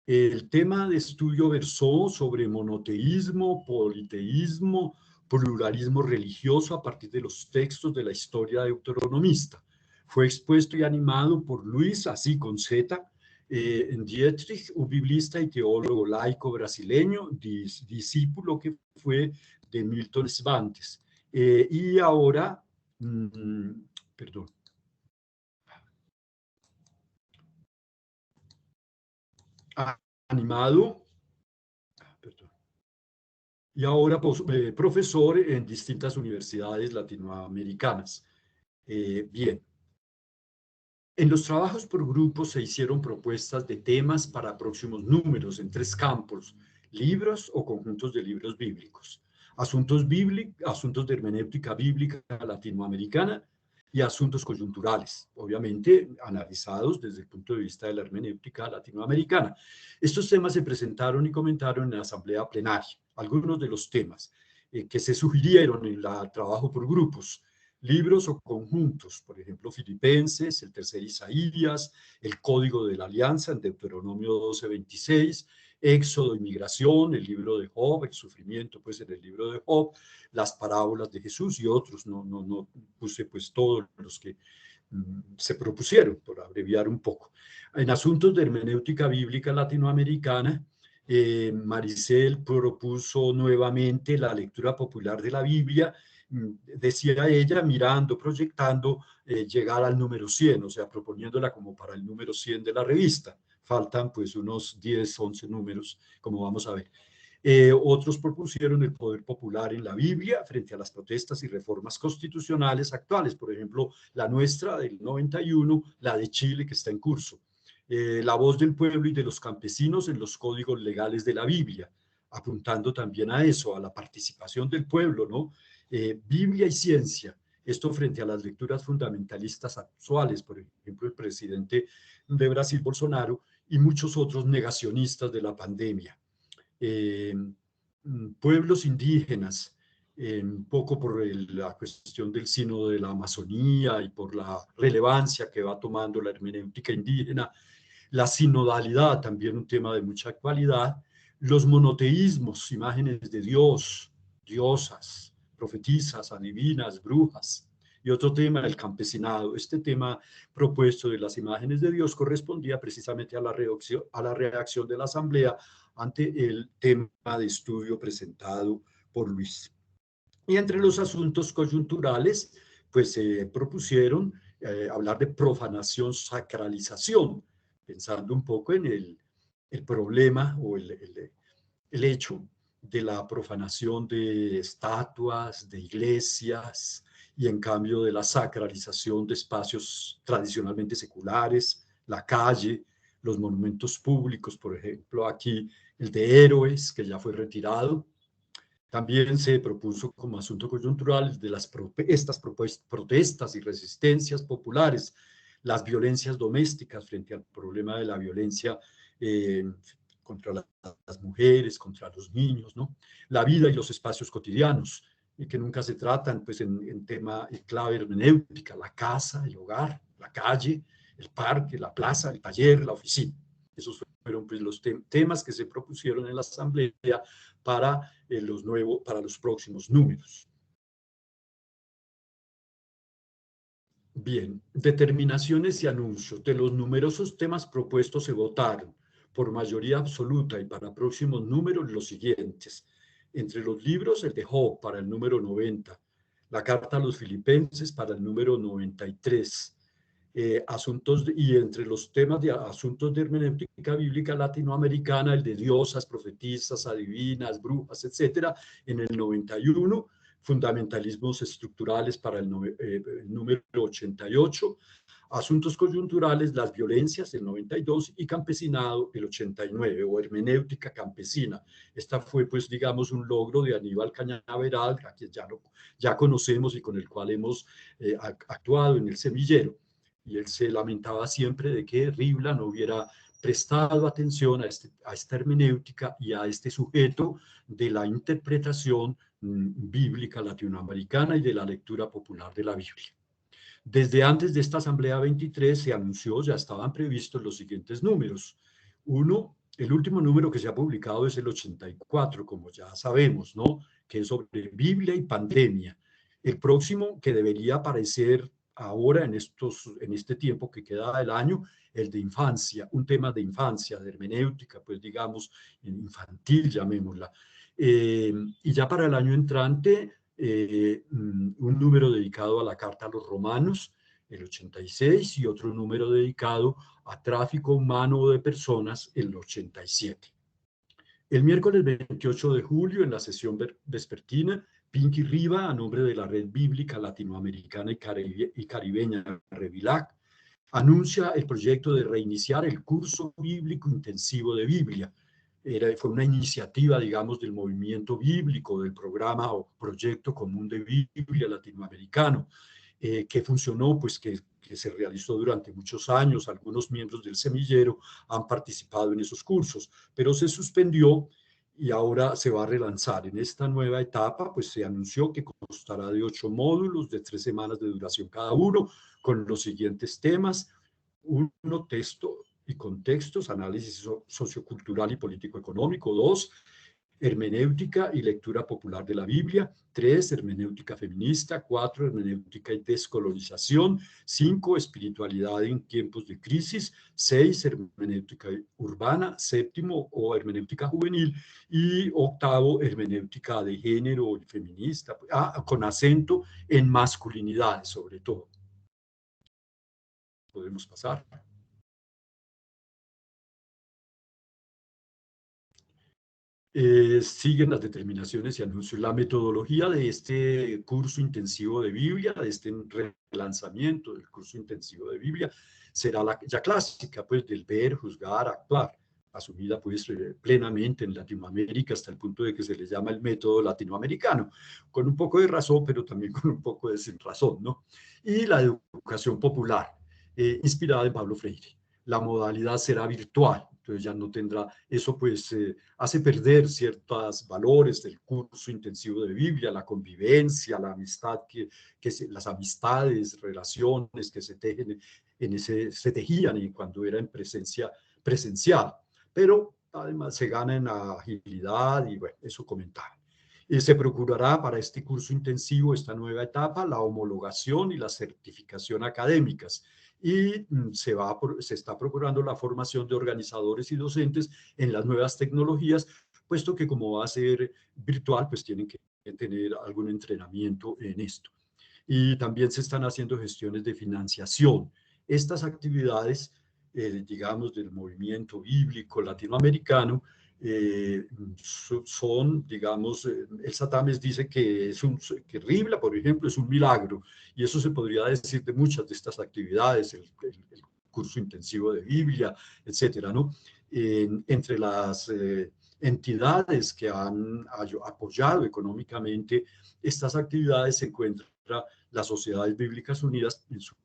El tema de estudio versó sobre monoteísmo, politeísmo, pluralismo religioso a partir de los textos de la historia deuteronomista. Fue expuesto y animado por Luis, así con Z, Dietrich, un biblista y teólogo laico brasileño, discípulo que fue de Milton Svantes. Y ahora, perdón. Animado, perdón. Y ahora profesor en distintas universidades latinoamericanas. Bien. En los trabajos por grupos se hicieron propuestas de temas para próximos números en 3 campos: libros o conjuntos de libros bíblicos, asuntos de hermenéutica bíblica latinoamericana y asuntos coyunturales, obviamente analizados desde el punto de vista de la hermenéutica latinoamericana. Estos temas se presentaron y comentaron en la asamblea plenaria. Algunos de los temas que se sugirieron en el trabajo por grupos: libros o conjuntos, por ejemplo, Filipenses, el tercer Isaías, el Código de la Alianza en Deuteronomio 12:26, Éxodo y Migración, el libro de Job, el sufrimiento pues en el libro de Job, las parábolas de Jesús y otros. No puse pues todos los que se propusieron, por abreviar un poco. En asuntos de hermenéutica bíblica latinoamericana, Maricel propuso nuevamente la lectura popular de la Biblia. Decía ella, mirando, proyectando, llegar al número 100, o sea, proponiéndola como para el número 100 de la revista. Faltan pues unos 10, 11 números, como vamos a ver. Otros propusieron el poder popular en la Biblia frente a las protestas y reformas constitucionales actuales, por ejemplo, la nuestra del 91, la de Chile que está en curso. La voz del pueblo y de los campesinos en los códigos legales de la Biblia, apuntando también a eso, a la participación del pueblo, ¿no? Biblia y ciencia, esto frente a las lecturas fundamentalistas actuales, por ejemplo, el presidente de Brasil, Bolsonaro, y muchos otros negacionistas de la pandemia. Pueblos indígenas, un poco por la cuestión del sínodo de la Amazonía y por la relevancia que va tomando la hermenéutica indígena, la sinodalidad, también un tema de mucha actualidad, los monoteísmos, imágenes de Dios, diosas, profetisas, adivinas, brujas, y otro tema, el campesinado. Este tema propuesto de las imágenes de Dios correspondía precisamente a la reacción de la asamblea ante el tema de estudio presentado por Luis. Y entre los asuntos coyunturales, pues se propusieron hablar de profanación, sacralización, pensando un poco en el problema o el hecho de la profanación de estatuas, de iglesias, y en cambio de la sacralización de espacios tradicionalmente seculares, la calle, los monumentos públicos, por ejemplo, aquí el de Héroes, que ya fue retirado. También se propuso como asunto coyuntural de estas protestas y resistencias populares, las violencias domésticas frente al problema de la violencia contra las mujeres, contra los niños, ¿no? La vida y los espacios cotidianos, que nunca se tratan pues, en tema clave hermenéutica, la casa, el hogar, la calle, el parque, la plaza, el taller, la oficina. Esos fueron pues, los temas que se propusieron en la asamblea para los próximos números. Bien, determinaciones y anuncios. De los numerosos temas propuestos se votaron por mayoría absoluta y para próximos números los siguientes. Entre los libros, el de Job para el número 90, la carta a los filipenses para el número 93, y entre los temas de asuntos de hermenéutica bíblica latinoamericana, el de diosas, profetisas, adivinas, brujas, etcétera, en el 91, fundamentalismos estructurales para el número 88, asuntos coyunturales, las violencias, el 92, y campesinado, el 89, o hermenéutica campesina. Esta fue, pues, digamos, un logro de Aníbal Cañaveral, a quien ya conocemos y con el cual hemos actuado en el semillero. Y él se lamentaba siempre de que Ribla no hubiera prestado atención a esta hermenéutica y a este sujeto de la interpretación bíblica latinoamericana y de la lectura popular de la Biblia. Desde antes de esta Asamblea 23 se anunció, ya estaban previstos los siguientes números. El último número que se ha publicado es el 84, como ya sabemos, ¿no? Que es sobre Biblia y pandemia. El próximo, que debería aparecer ahora en este tiempo que queda del año, el de infancia, un tema de infancia, de hermenéutica, pues digamos, infantil, llamémosla. Y ya para el año entrante, un número dedicado a la Carta a los Romanos, el 86, y otro número dedicado a tráfico humano de personas, el 87. El miércoles 28 de julio, en la sesión vespertina, Pinky Riva, a nombre de la Red Bíblica Latinoamericana y Caribeña, Revilac, anuncia el proyecto de reiniciar el curso bíblico intensivo de Biblia. Fue una iniciativa, digamos, del movimiento bíblico, del programa o proyecto común de Biblia latinoamericano, que funcionó, pues que se realizó durante muchos años. Algunos miembros del semillero han participado en esos cursos, pero se suspendió y ahora se va a relanzar. En esta nueva etapa, pues se anunció que constará de 8 módulos de 3 semanas de duración cada uno, con los siguientes temas: 1, texto y contextos, análisis sociocultural y político-económico; 2, hermenéutica y lectura popular de la Biblia; 3, hermenéutica feminista; 4, hermenéutica y descolonización; 5, espiritualidad en tiempos de crisis; 6, hermenéutica urbana; 7, o hermenéutica juvenil; y 8, hermenéutica de género y feminista, con acento en masculinidades sobre todo. Podemos pasar. Siguen las determinaciones y anuncios. La metodología de este curso intensivo de Biblia, de este relanzamiento del curso intensivo de Biblia, será la ya clásica, pues, del ver, juzgar, actuar, asumida pues plenamente en Latinoamérica hasta el punto de que se le llama el método latinoamericano, con un poco de razón, pero también con un poco de sinrazón, ¿no? Y la educación popular, inspirada en Pablo Freire. La modalidad será virtual, entonces ya no tendrá, eso pues hace perder ciertos valores del curso intensivo de Biblia, la convivencia, la amistad, las amistades, relaciones que se tejen se tejían cuando era en presencial, pero además se gana en agilidad y bueno, eso comentaba. Se procurará para este curso intensivo, esta nueva etapa, la homologación y la certificación académicas, y se está procurando la formación de organizadores y docentes en las nuevas tecnologías, puesto que como va a ser virtual, pues tienen que tener algún entrenamiento en esto. Y también se están haciendo gestiones de financiación. Estas actividades, digamos, del movimiento bíblico latinoamericano, son, digamos, el Satames dice que Ribla, por ejemplo, es un milagro, y eso se podría decir de muchas de estas actividades, el curso intensivo de Biblia, etcétera, ¿no? Entre las entidades que han apoyado económicamente estas actividades se encuentra las Sociedades Bíblicas Unidas en su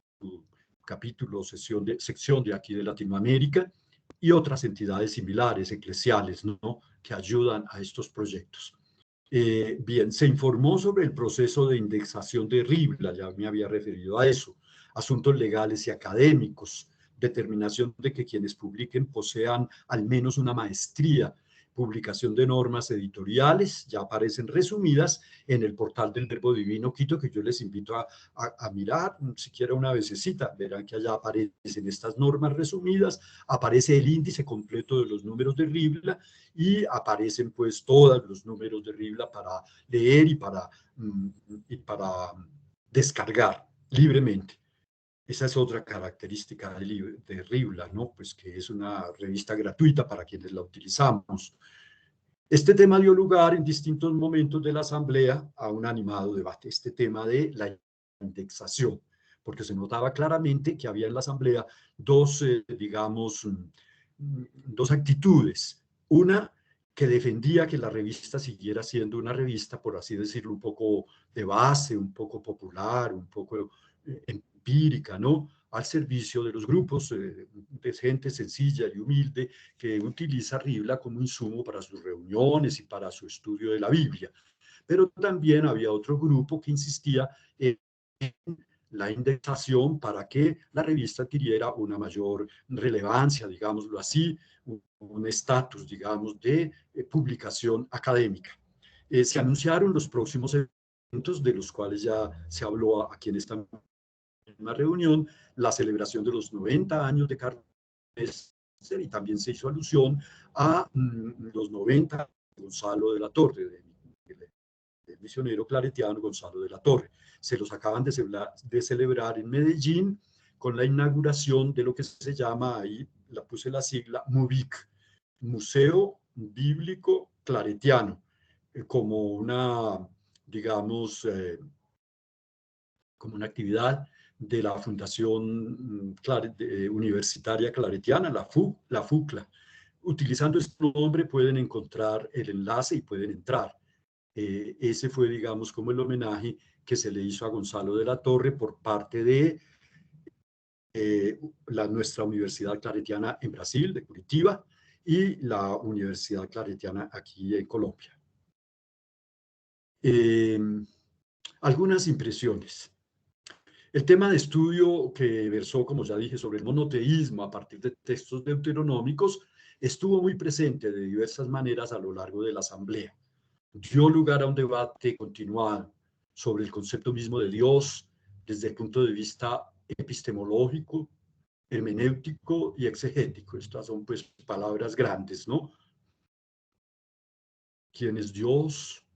capítulo, sección de aquí de Latinoamérica, y otras entidades similares, eclesiales, ¿no?, que ayudan a estos proyectos. Bien, se informó sobre el proceso de indexación de RIBLA, ya me había referido a eso, asuntos legales y académicos, determinación de que quienes publiquen posean al menos una maestría, publicación de normas editoriales, ya aparecen resumidas en el portal del Verbo Divino Quito, que yo les invito a mirar, siquiera una vecesita, verán que allá aparecen estas normas resumidas, aparece el índice completo de los números de RIBLA y aparecen pues todos los números de RIBLA para leer y para descargar libremente. Esa es otra característica de RIBLA, ¿no? Pues que es una revista gratuita para quienes la utilizamos. Este tema dio lugar en distintos momentos de la Asamblea a un animado debate, este tema de la indexación, porque se notaba claramente que había en la Asamblea dos actitudes. Una que defendía que la revista siguiera siendo una revista, por así decirlo, un poco de base, un poco popular, un poco empírica, ¿no?, al servicio de los grupos de gente sencilla y humilde que utiliza RIBLA como insumo para sus reuniones y para su estudio de la Biblia. Pero también había otro grupo que insistía en la indexación para que la revista adquiriera una mayor relevancia, digámoslo así, un estatus, digamos, de publicación académica. Se anunciaron los próximos eventos, de los cuales ya se habló aquí en esta misma reunión, la celebración de los 90 años de Carlos Mester, y también se hizo alusión a los 90 de Gonzalo de la Torre, del misionero claretiano Gonzalo de la Torre. Se los acaban de celebrar en Medellín con la inauguración de lo que se llama, ahí puse la sigla, MUBIC, Museo Bíblico Claretiano, como una, digamos, como una actividad de la Fundación Universitaria Claretiana, la FUCLA. Utilizando este nombre pueden encontrar el enlace y pueden entrar. Ese fue, digamos, como el homenaje que se le hizo a Gonzalo de la Torre por parte de nuestra Universidad Claretiana en Brasil, de Curitiba, y la Universidad Claretiana aquí en Colombia. Algunas impresiones. El tema de estudio que versó, como ya dije, sobre el monoteísmo a partir de textos deuteronómicos estuvo muy presente de diversas maneras a lo largo de la Asamblea. Dio lugar a un debate continuado sobre el concepto mismo de Dios desde el punto de vista epistemológico, hermenéutico y exegético. Estas son pues palabras grandes, ¿no? ¿Quién es Dios?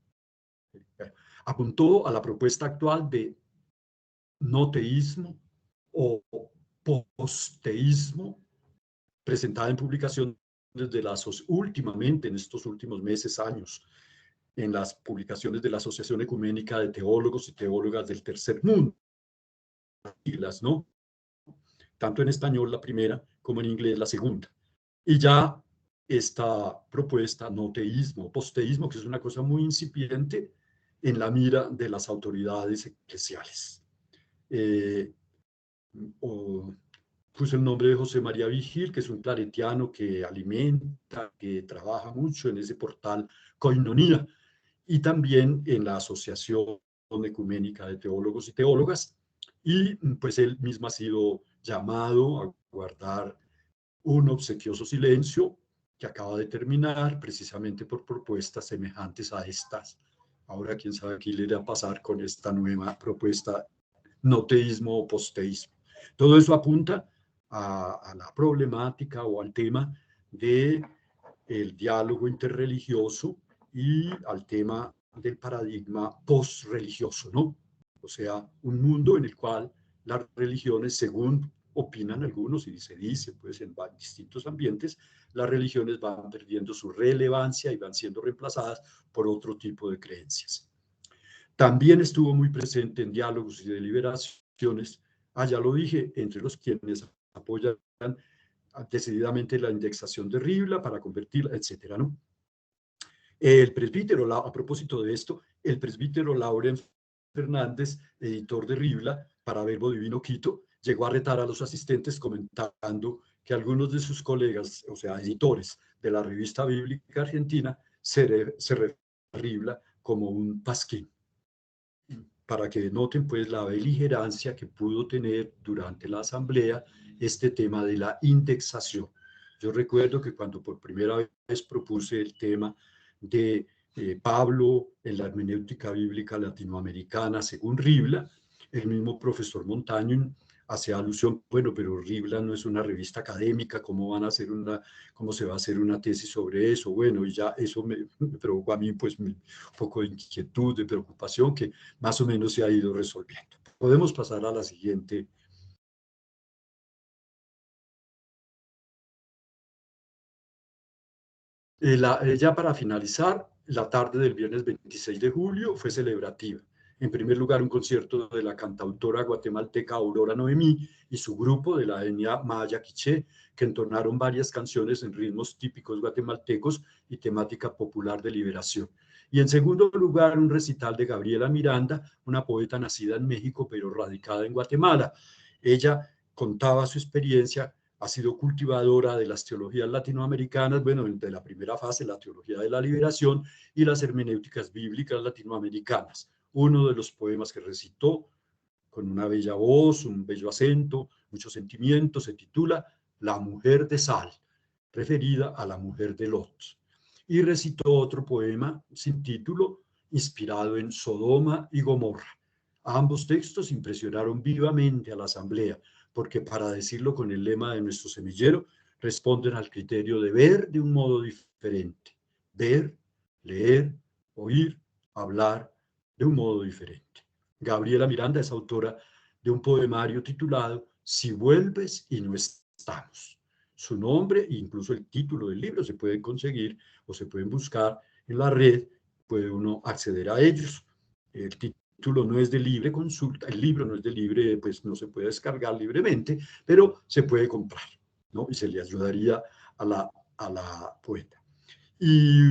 Apuntó a la propuesta actual de no teísmo o posteísmo, presentada en publicaciones últimamente, en estos últimos meses, años, en las publicaciones de la Asociación Ecuménica de Teólogos y Teólogas del Tercer Mundo, ¿no? Tanto en español la primera como en inglés la segunda. Y ya esta propuesta, no teísmo, posteísmo, que es una cosa muy incipiente en la mira de las autoridades eclesiales. Puse el nombre de José María Vigil, que es un claretiano que alimenta, que trabaja mucho en ese portal Koinonia, y también en la Asociación Ecuménica de Teólogos y Teólogas, y pues él mismo ha sido llamado a guardar un obsequioso silencio que acaba de terminar precisamente por propuestas semejantes a estas. Ahora quién sabe qué le irá a pasar con esta nueva propuesta, no teísmo o posteísmo. Todo eso apunta a la problemática o al tema del diálogo interreligioso y al tema del paradigma post-religioso, ¿no? O sea, un mundo en el cual las religiones, según opinan algunos y se dice pues en distintos ambientes, las religiones van perdiendo su relevancia y van siendo reemplazadas por otro tipo de creencias. También estuvo muy presente en diálogos y deliberaciones, ya lo dije, entre los quienes apoyan decididamente la indexación de Rivla para convertirla, etcétera, ¿no? El presbítero, a propósito de esto, el presbítero Lauren Fernández, editor de Rivla para Verbo Divino Quito, llegó a retar a los asistentes comentando que algunos de sus colegas, o sea, editores de la revista bíblica argentina, se refieren a Rivla como un pasquín, para que noten pues la beligerancia que pudo tener durante la asamblea este tema de la indexación. Yo recuerdo que cuando por primera vez propuse el tema de Pablo en la hermenéutica bíblica latinoamericana según Rivla, el mismo profesor Montaño hace alusión, bueno, pero Rivla no es una revista académica, ¿cómo se va a hacer una tesis sobre eso? Bueno, y ya eso me provocó a mí pues un poco de inquietud, de preocupación, que más o menos se ha ido resolviendo. Podemos pasar a la siguiente. Ya para finalizar, la tarde del viernes 26 de julio fue celebrativa. En primer lugar, un concierto de la cantautora guatemalteca Aurora Noemí y su grupo de la etnia maya quiché, que entonaron varias canciones en ritmos típicos guatemaltecos y temática popular de liberación. Y en segundo lugar, un recital de Gabriela Miranda, una poeta nacida en México pero radicada en Guatemala. Ella contaba su experiencia, ha sido cultivadora de las teologías latinoamericanas, bueno, de la primera fase, la teología de la liberación y las hermenéuticas bíblicas latinoamericanas. Uno de los poemas que recitó con una bella voz, un bello acento, mucho sentimiento, se titula La mujer de sal, referida a la mujer de Lot. Y recitó otro poema sin título, inspirado en Sodoma y Gomorra. Ambos textos impresionaron vivamente a la asamblea, porque para decirlo con el lema de nuestro semillero, responden al criterio de ver de un modo diferente. Ver, leer, oír, hablar de un modo diferente. Gabriela Miranda es autora de un poemario titulado Si vuelves y no estamos. Su nombre e incluso el título del libro se pueden conseguir o se pueden buscar en la red, puede uno acceder a ellos. El título no es de libre consulta, el libro no es de libre, pues no se puede descargar libremente, pero se puede comprar, ¿no? Y se le ayudaría a la poeta. Y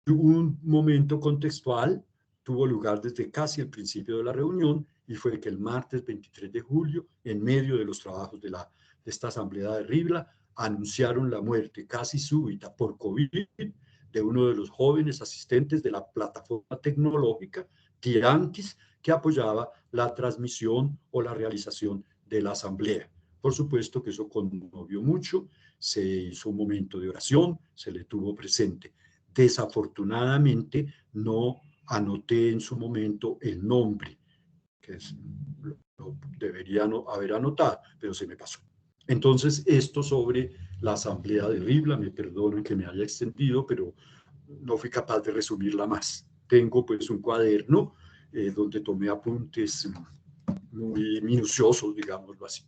un momento contextual tuvo lugar desde casi el principio de la reunión y fue que el martes 23 de julio, en medio de los trabajos de esta asamblea de Rivla, anunciaron la muerte casi súbita por COVID de uno de los jóvenes asistentes de la plataforma tecnológica Tirantis, que apoyaba la transmisión o la realización de la asamblea. Por supuesto que eso conmovió mucho, se hizo un momento de oración, se le tuvo presente. Desafortunadamente no anoté en su momento el nombre, que lo debería haber anotado, pero se me pasó. Entonces, esto sobre la asamblea de Rivla, me perdonen que me haya extendido, pero no fui capaz de resumirla más. Tengo pues un cuaderno donde tomé apuntes muy minuciosos, digámoslo así.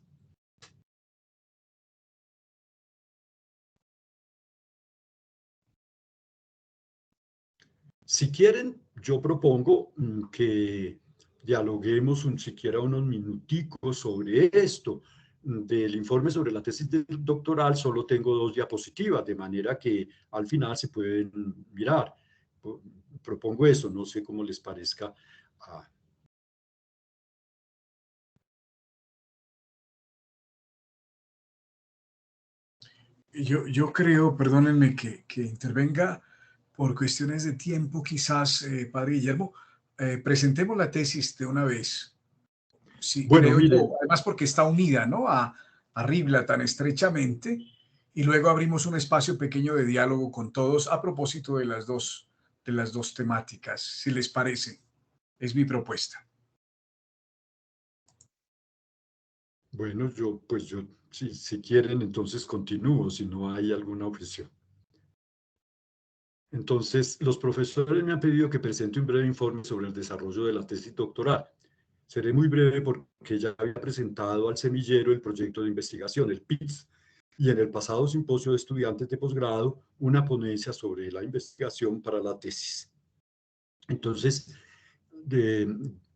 Si quieren, yo propongo que dialoguemos siquiera unos minuticos sobre esto. Del informe sobre la tesis doctoral solo tengo 2 diapositivas, de manera que al final se pueden mirar. Propongo eso, no sé cómo les parezca. Yo creo, perdónenme que intervenga por cuestiones de tiempo, quizás, padre Guillermo, presentemos la tesis de una vez. Sí, Bueno, creo miren, yo, además porque está unida, ¿no? A Rivla tan estrechamente, y luego abrimos un espacio pequeño de diálogo con todos a propósito de las dos temáticas, si les parece. Es mi propuesta. bueno, si quieren, entonces continúo, si no hay alguna objeción. Entonces, los profesores me han pedido que presente un breve informe sobre el desarrollo de la tesis doctoral. Seré muy breve porque ya había presentado al semillero el proyecto de investigación, el PITS, y en el pasado simposio de estudiantes de posgrado, una ponencia sobre la investigación para la tesis. Entonces,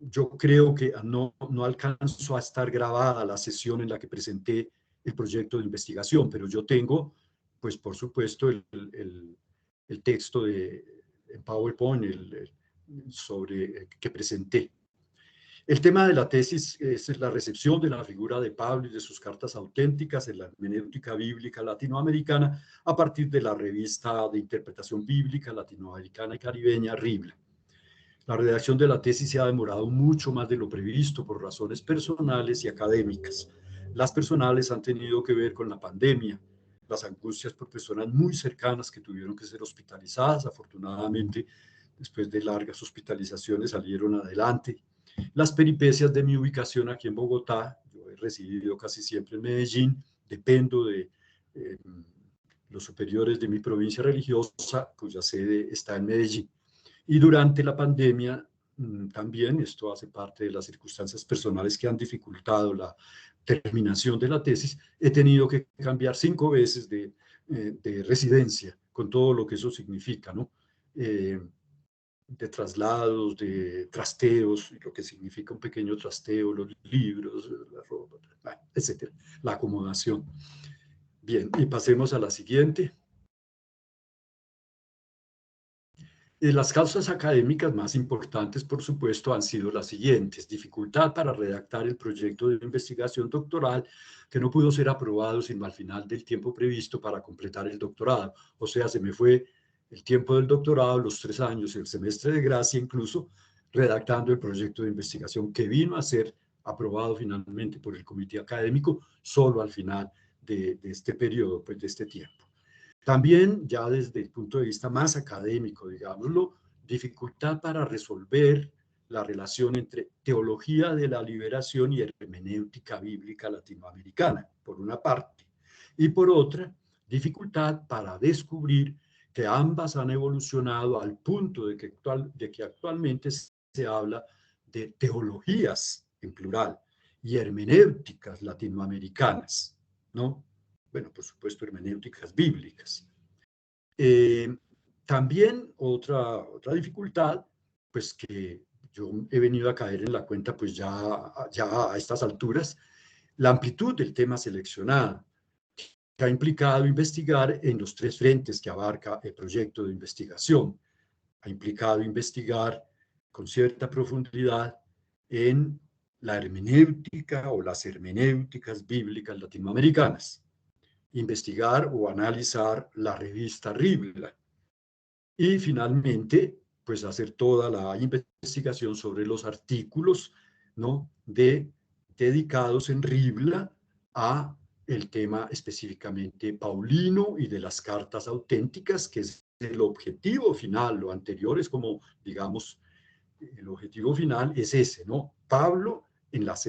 yo creo que no alcanzó a estar grabada la sesión en la que presenté el proyecto de investigación, pero yo tengo, pues por supuesto, el texto en PowerPoint que presenté. El tema de la tesis es la recepción de la figura de Pablo y de sus cartas auténticas en la hermenéutica bíblica latinoamericana a partir de la revista de interpretación bíblica latinoamericana y caribeña, RIBLA. La redacción de la tesis se ha demorado mucho más de lo previsto por razones personales y académicas. Las personales han tenido que ver con la pandemia, las angustias por personas muy cercanas que tuvieron que ser hospitalizadas. Afortunadamente, después de largas hospitalizaciones salieron adelante. Las peripecias de mi ubicación aquí en Bogotá, yo he residido casi siempre en Medellín, dependo de los superiores de mi provincia religiosa, cuya sede está en Medellín. Y durante la pandemia también, esto hace parte de las circunstancias personales que han dificultado la terminación de la tesis, he tenido que cambiar 5 veces de residencia, con todo lo que eso significa, ¿no? De traslados, de trasteos, lo que significa un pequeño trasteo, los libros, la ropa, etcétera, la acomodación. Bien, y pasemos a la siguiente. Las causas académicas más importantes, por supuesto, han sido las siguientes: dificultad para redactar el proyecto de investigación doctoral, que no pudo ser aprobado sino al final del tiempo previsto para completar el doctorado. O sea, se me fue el tiempo del doctorado, los 3 años, el semestre de gracia incluso, redactando el proyecto de investigación que vino a ser aprobado finalmente por el comité académico solo al final de este periodo, pues de este tiempo. También, ya desde el punto de vista más académico, digámoslo, dificultad para resolver la relación entre teología de la liberación y hermenéutica bíblica latinoamericana, por una parte, y por otra, dificultad para descubrir que ambas han evolucionado al punto de que actualmente se habla de teologías en plural y hermenéuticas latinoamericanas, ¿no? Bueno, por supuesto, hermenéuticas bíblicas. También otra dificultad, pues que yo he venido a caer en la cuenta, pues ya a estas alturas, la amplitud del tema seleccionado, que ha implicado investigar en los 3 frentes que abarca el proyecto de investigación. Ha implicado investigar con cierta profundidad en la hermenéutica o las hermenéuticas bíblicas latinoamericanas, investigar o analizar la revista RIBLA y finalmente, pues hacer toda la investigación sobre los artículos, ¿no?, dedicados en RIBLA a el tema específicamente paulino y de las cartas auténticas, que es el objetivo final. Lo anterior es como, digamos, el objetivo final es ese, ¿no? Pablo en las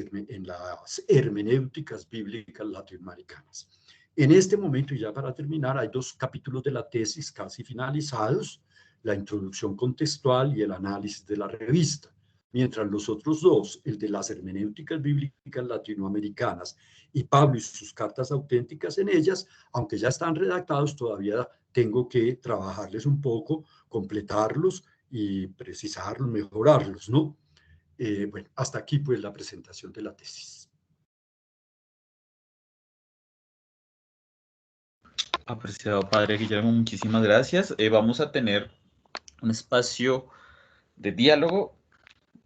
hermenéuticas bíblicas latinoamericanas. En este momento, y ya para terminar, hay 2 capítulos de la tesis casi finalizados: la introducción contextual y el análisis de la revista. Mientras los otros 2, el de las hermenéuticas bíblicas latinoamericanas y Pablo y sus cartas auténticas en ellas, aunque ya están redactados, todavía tengo que trabajarles un poco, completarlos y precisarlos, mejorarlos, ¿no? Bueno, hasta aquí pues la presentación de la tesis. Apreciado padre Guillermo, muchísimas gracias. Vamos a tener un espacio de diálogo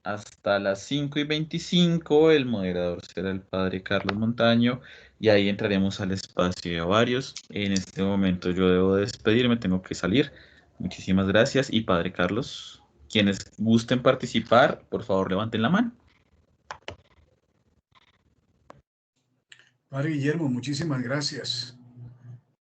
hasta las 5:25. El moderador será el padre Carlos Montaño y ahí entraremos al espacio de varios. En este momento yo debo despedirme, tengo que salir. Muchísimas gracias. Y padre Carlos, quienes gusten participar, por favor levanten la mano. Padre Guillermo, muchísimas gracias.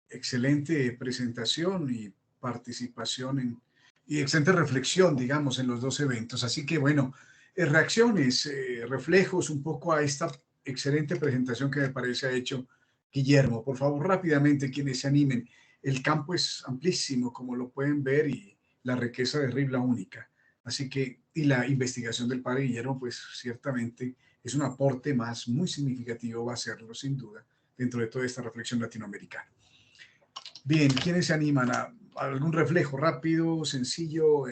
Excelente presentación y participación y excelente reflexión, digamos, en los 2 eventos. Así que, bueno, reacciones, reflejos un poco a esta excelente presentación que me parece ha hecho Guillermo. Por favor, rápidamente, quienes se animen. El campo es amplísimo, como lo pueden ver, y la riqueza de RIBLA única. Así que, y la investigación del padre Guillermo, pues ciertamente es un aporte más muy significativo, va a serlo sin duda, dentro de toda esta reflexión latinoamericana. Bien, ¿quiénes se animan a algún reflejo rápido, sencillo,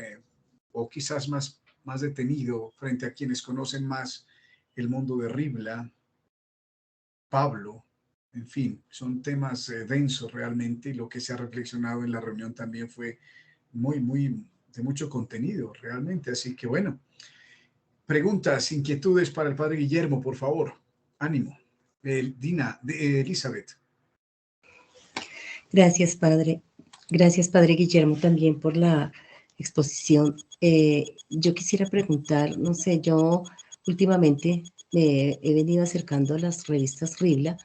o quizás más detenido frente a quienes conocen más el mundo de RIBLA? Pablo, En fin, son temas densos realmente, y lo que se ha reflexionado en la reunión también fue muy de mucho contenido realmente. Así que bueno, preguntas, inquietudes para el padre Guillermo, por favor. Ánimo. Elizabeth. Gracias, padre. Gracias, padre Guillermo, también por la exposición. Yo quisiera preguntar, no sé, yo últimamente me he venido acercando a las revistas Ribla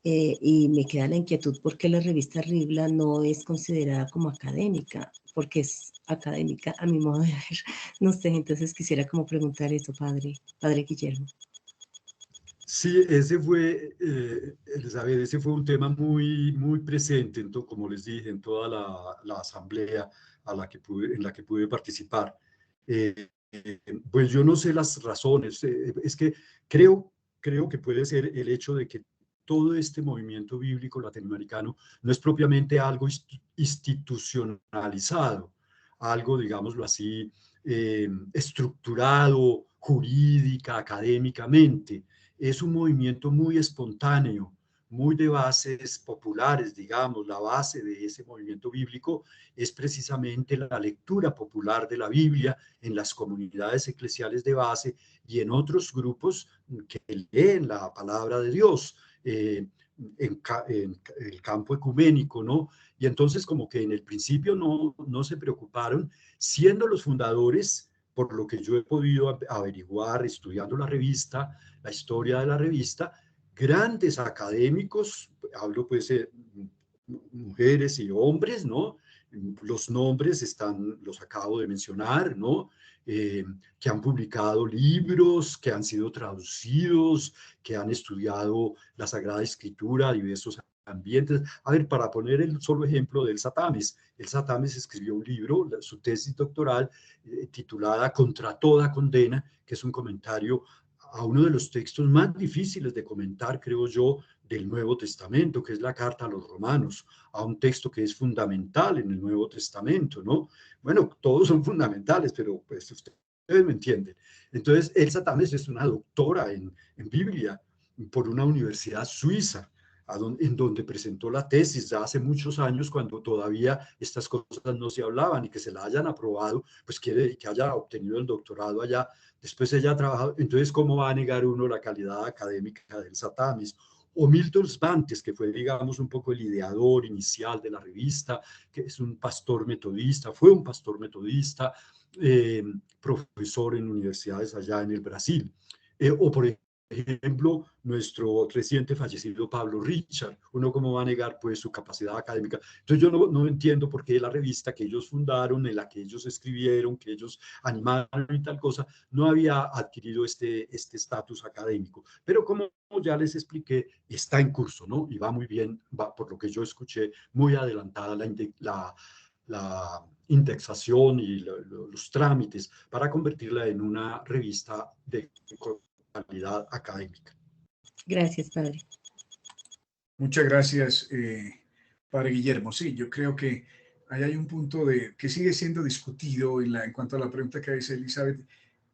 y me queda la inquietud porque la revista Ribla no es considerada como académica, porque es académica a mi modo de ver. No sé, entonces quisiera como preguntar eso, padre Guillermo. Sí, ese fue, Elizabeth, ese fue un tema muy presente, como les dije, en toda la asamblea en la que pude participar. Pues yo no sé las razones, es que creo que puede ser el hecho de que todo este movimiento bíblico latinoamericano no es propiamente algo institucionalizado, algo, digámoslo así, estructurado jurídica, académicamente. Es un movimiento muy espontáneo, muy de bases populares, digamos. La base de ese movimiento bíblico es precisamente la lectura popular de la Biblia en las comunidades eclesiales de base y en otros grupos que leen la palabra de Dios en el campo ecuménico, ¿no? Y entonces como que en el principio no se preocuparon, siendo los fundadores, por lo que yo he podido averiguar estudiando la revista, la historia de la revista, grandes académicos, hablo pues mujeres y hombres, ¿no? Los nombres los acabo de mencionar, ¿no? Que han publicado libros, que han sido traducidos, que han estudiado la Sagrada Escritura, diversos ambientes. A ver, para poner el solo ejemplo del Satames, el Satames escribió un libro, su tesis doctoral, titulada Contra toda condena, que es un comentario a uno de los textos más difíciles de comentar, creo yo, del Nuevo Testamento, que es la carta a los Romanos, a un texto que es fundamental en el Nuevo Testamento, ¿no? Bueno, todos son fundamentales, pero pues ustedes me entienden. Entonces, Elsa Tames es una doctora en Biblia por una universidad suiza, en donde presentó la tesis ya hace muchos años, cuando todavía estas cosas no se hablaban, y que se la hayan aprobado, pues quiere que haya obtenido el doctorado allá. Después ella ha trabajado, entonces ¿cómo va a negar uno la calidad académica del Satamis? O Milton Svantes, que fue, digamos, un poco el ideador inicial de la revista, que es un pastor metodista, fue un pastor metodista, profesor en universidades allá en el Brasil. O por ejemplo, nuestro reciente fallecido Pablo Richard. Uno cómo va a negar pues su capacidad académica. Entonces yo no entiendo por qué la revista que ellos fundaron, en la que ellos escribieron, que ellos animaron y tal cosa, no había adquirido este estatus académico. Pero como ya les expliqué, está en curso, ¿no? Y va muy bien, va, por lo que yo escuché, muy adelantada la indexación y los trámites para convertirla en una revista de calidad académica. Gracias, padre. Muchas gracias, padre Guillermo. Sí, yo creo que ahí hay un punto que sigue siendo discutido en cuanto a la pregunta que dice Elizabeth,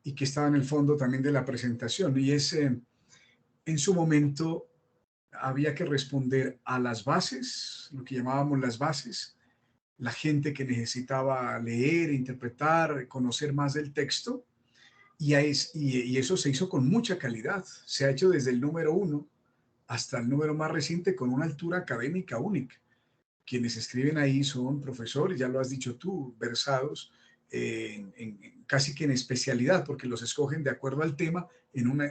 y que estaba en el fondo también de la presentación, y es en su momento había que responder a las bases, lo que llamábamos las bases, la gente que necesitaba leer, interpretar, conocer más del texto, y eso se hizo con mucha calidad. Se ha hecho desde el número 1 hasta el número más reciente con una altura académica única. Quienes escriben ahí son profesores, ya lo has dicho tú, versados casi que en especialidad, porque los escogen de acuerdo al tema,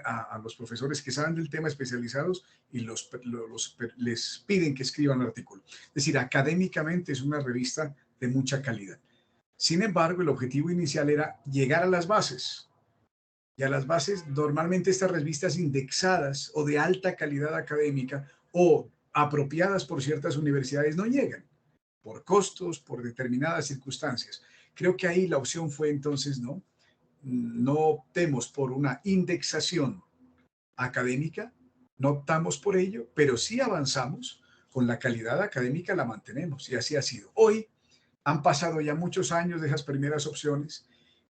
a los profesores que saben del tema especializados, y les piden que escriban un artículo. Es decir, académicamente es una revista de mucha calidad. Sin embargo, el objetivo inicial era llegar a las bases. Y a las bases, normalmente estas revistas indexadas o de alta calidad académica o apropiadas por ciertas universidades no llegan, por costos, por determinadas circunstancias. Creo que ahí la opción fue entonces, no optemos por una indexación académica, no optamos por ello, pero sí avanzamos con la calidad académica, la mantenemos, y así ha sido. Hoy han pasado ya muchos años de esas primeras opciones,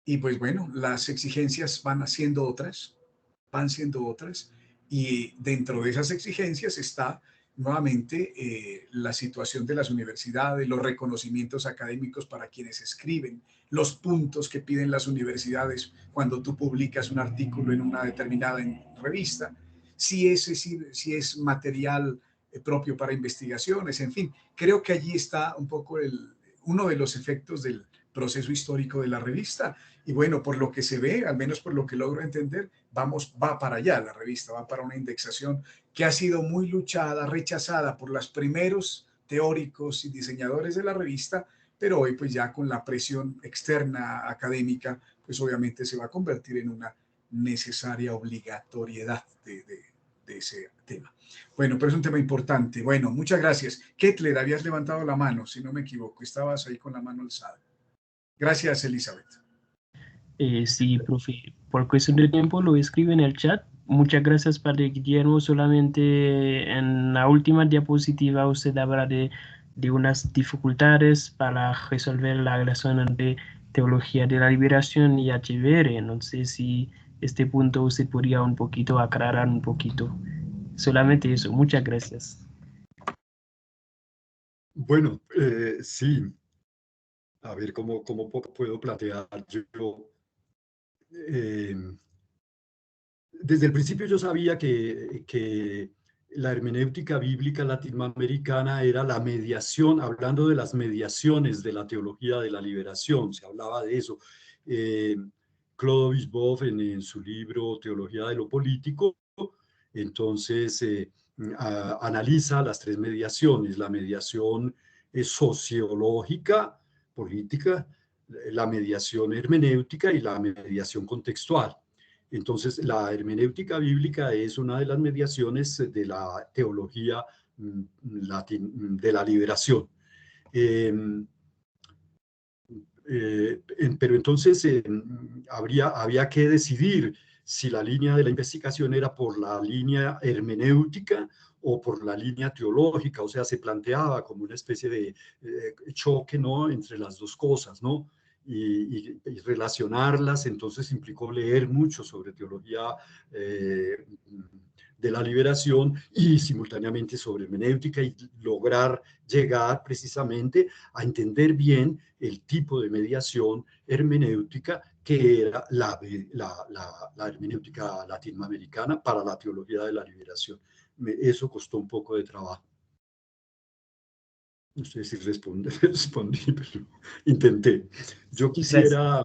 y pues bueno, las exigencias van siendo otras, y dentro de esas exigencias está nuevamente la situación de las universidades, los reconocimientos académicos para quienes escriben, los puntos que piden las universidades cuando tú publicas un artículo en una determinada revista, si es material propio para investigaciones, en fin, creo que allí está un poco uno de los efectos del proceso histórico de la revista. Y bueno, por lo que se ve, al menos por lo que logro entender, va para allá la revista, va para una indexación que ha sido muy luchada, rechazada por los primeros teóricos y diseñadores de la revista, pero hoy pues ya con la presión externa académica, pues obviamente se va a convertir en una necesaria obligatoriedad de ese tema. Bueno, pero es un tema importante. Bueno, muchas gracias. Kettler, habías levantado la mano, si no me equivoco, estabas ahí con la mano alzada. Gracias, Elizabeth. Sí, profe, por cuestión de tiempo lo escribe en el chat. Muchas gracias, padre Guillermo. Solamente en la última diapositiva usted habla de unas dificultades para resolver la relación entre teología de la liberación y HBR. No sé si este punto usted podría un poquito aclarar un poquito. Solamente eso. Muchas gracias. Bueno, sí. A ver cómo puedo plantear yo. Desde el principio yo sabía que la hermenéutica bíblica latinoamericana era la mediación, hablando de las mediaciones de la teología de la liberación, se hablaba de eso. Clovis Boff en su libro Teología de lo Político, entonces analiza las tres mediaciones, la mediación sociológica, política, la mediación hermenéutica y la mediación contextual. Entonces, la hermenéutica bíblica es una de las mediaciones de la teología de la liberación. Pero entonces había que decidir si la línea de la investigación era por la línea hermenéutica o por la línea teológica, o sea, se planteaba como una especie de choque, ¿no?, entre las dos cosas, ¿no? Y relacionarlas, entonces implicó leer mucho sobre teología de la liberación y simultáneamente sobre hermenéutica y lograr llegar precisamente a entender bien el tipo de mediación hermenéutica que era la hermenéutica latinoamericana para la teología de la liberación. Eso costó un poco de trabajo. No sé si respondí, pero intenté. Yo quisiera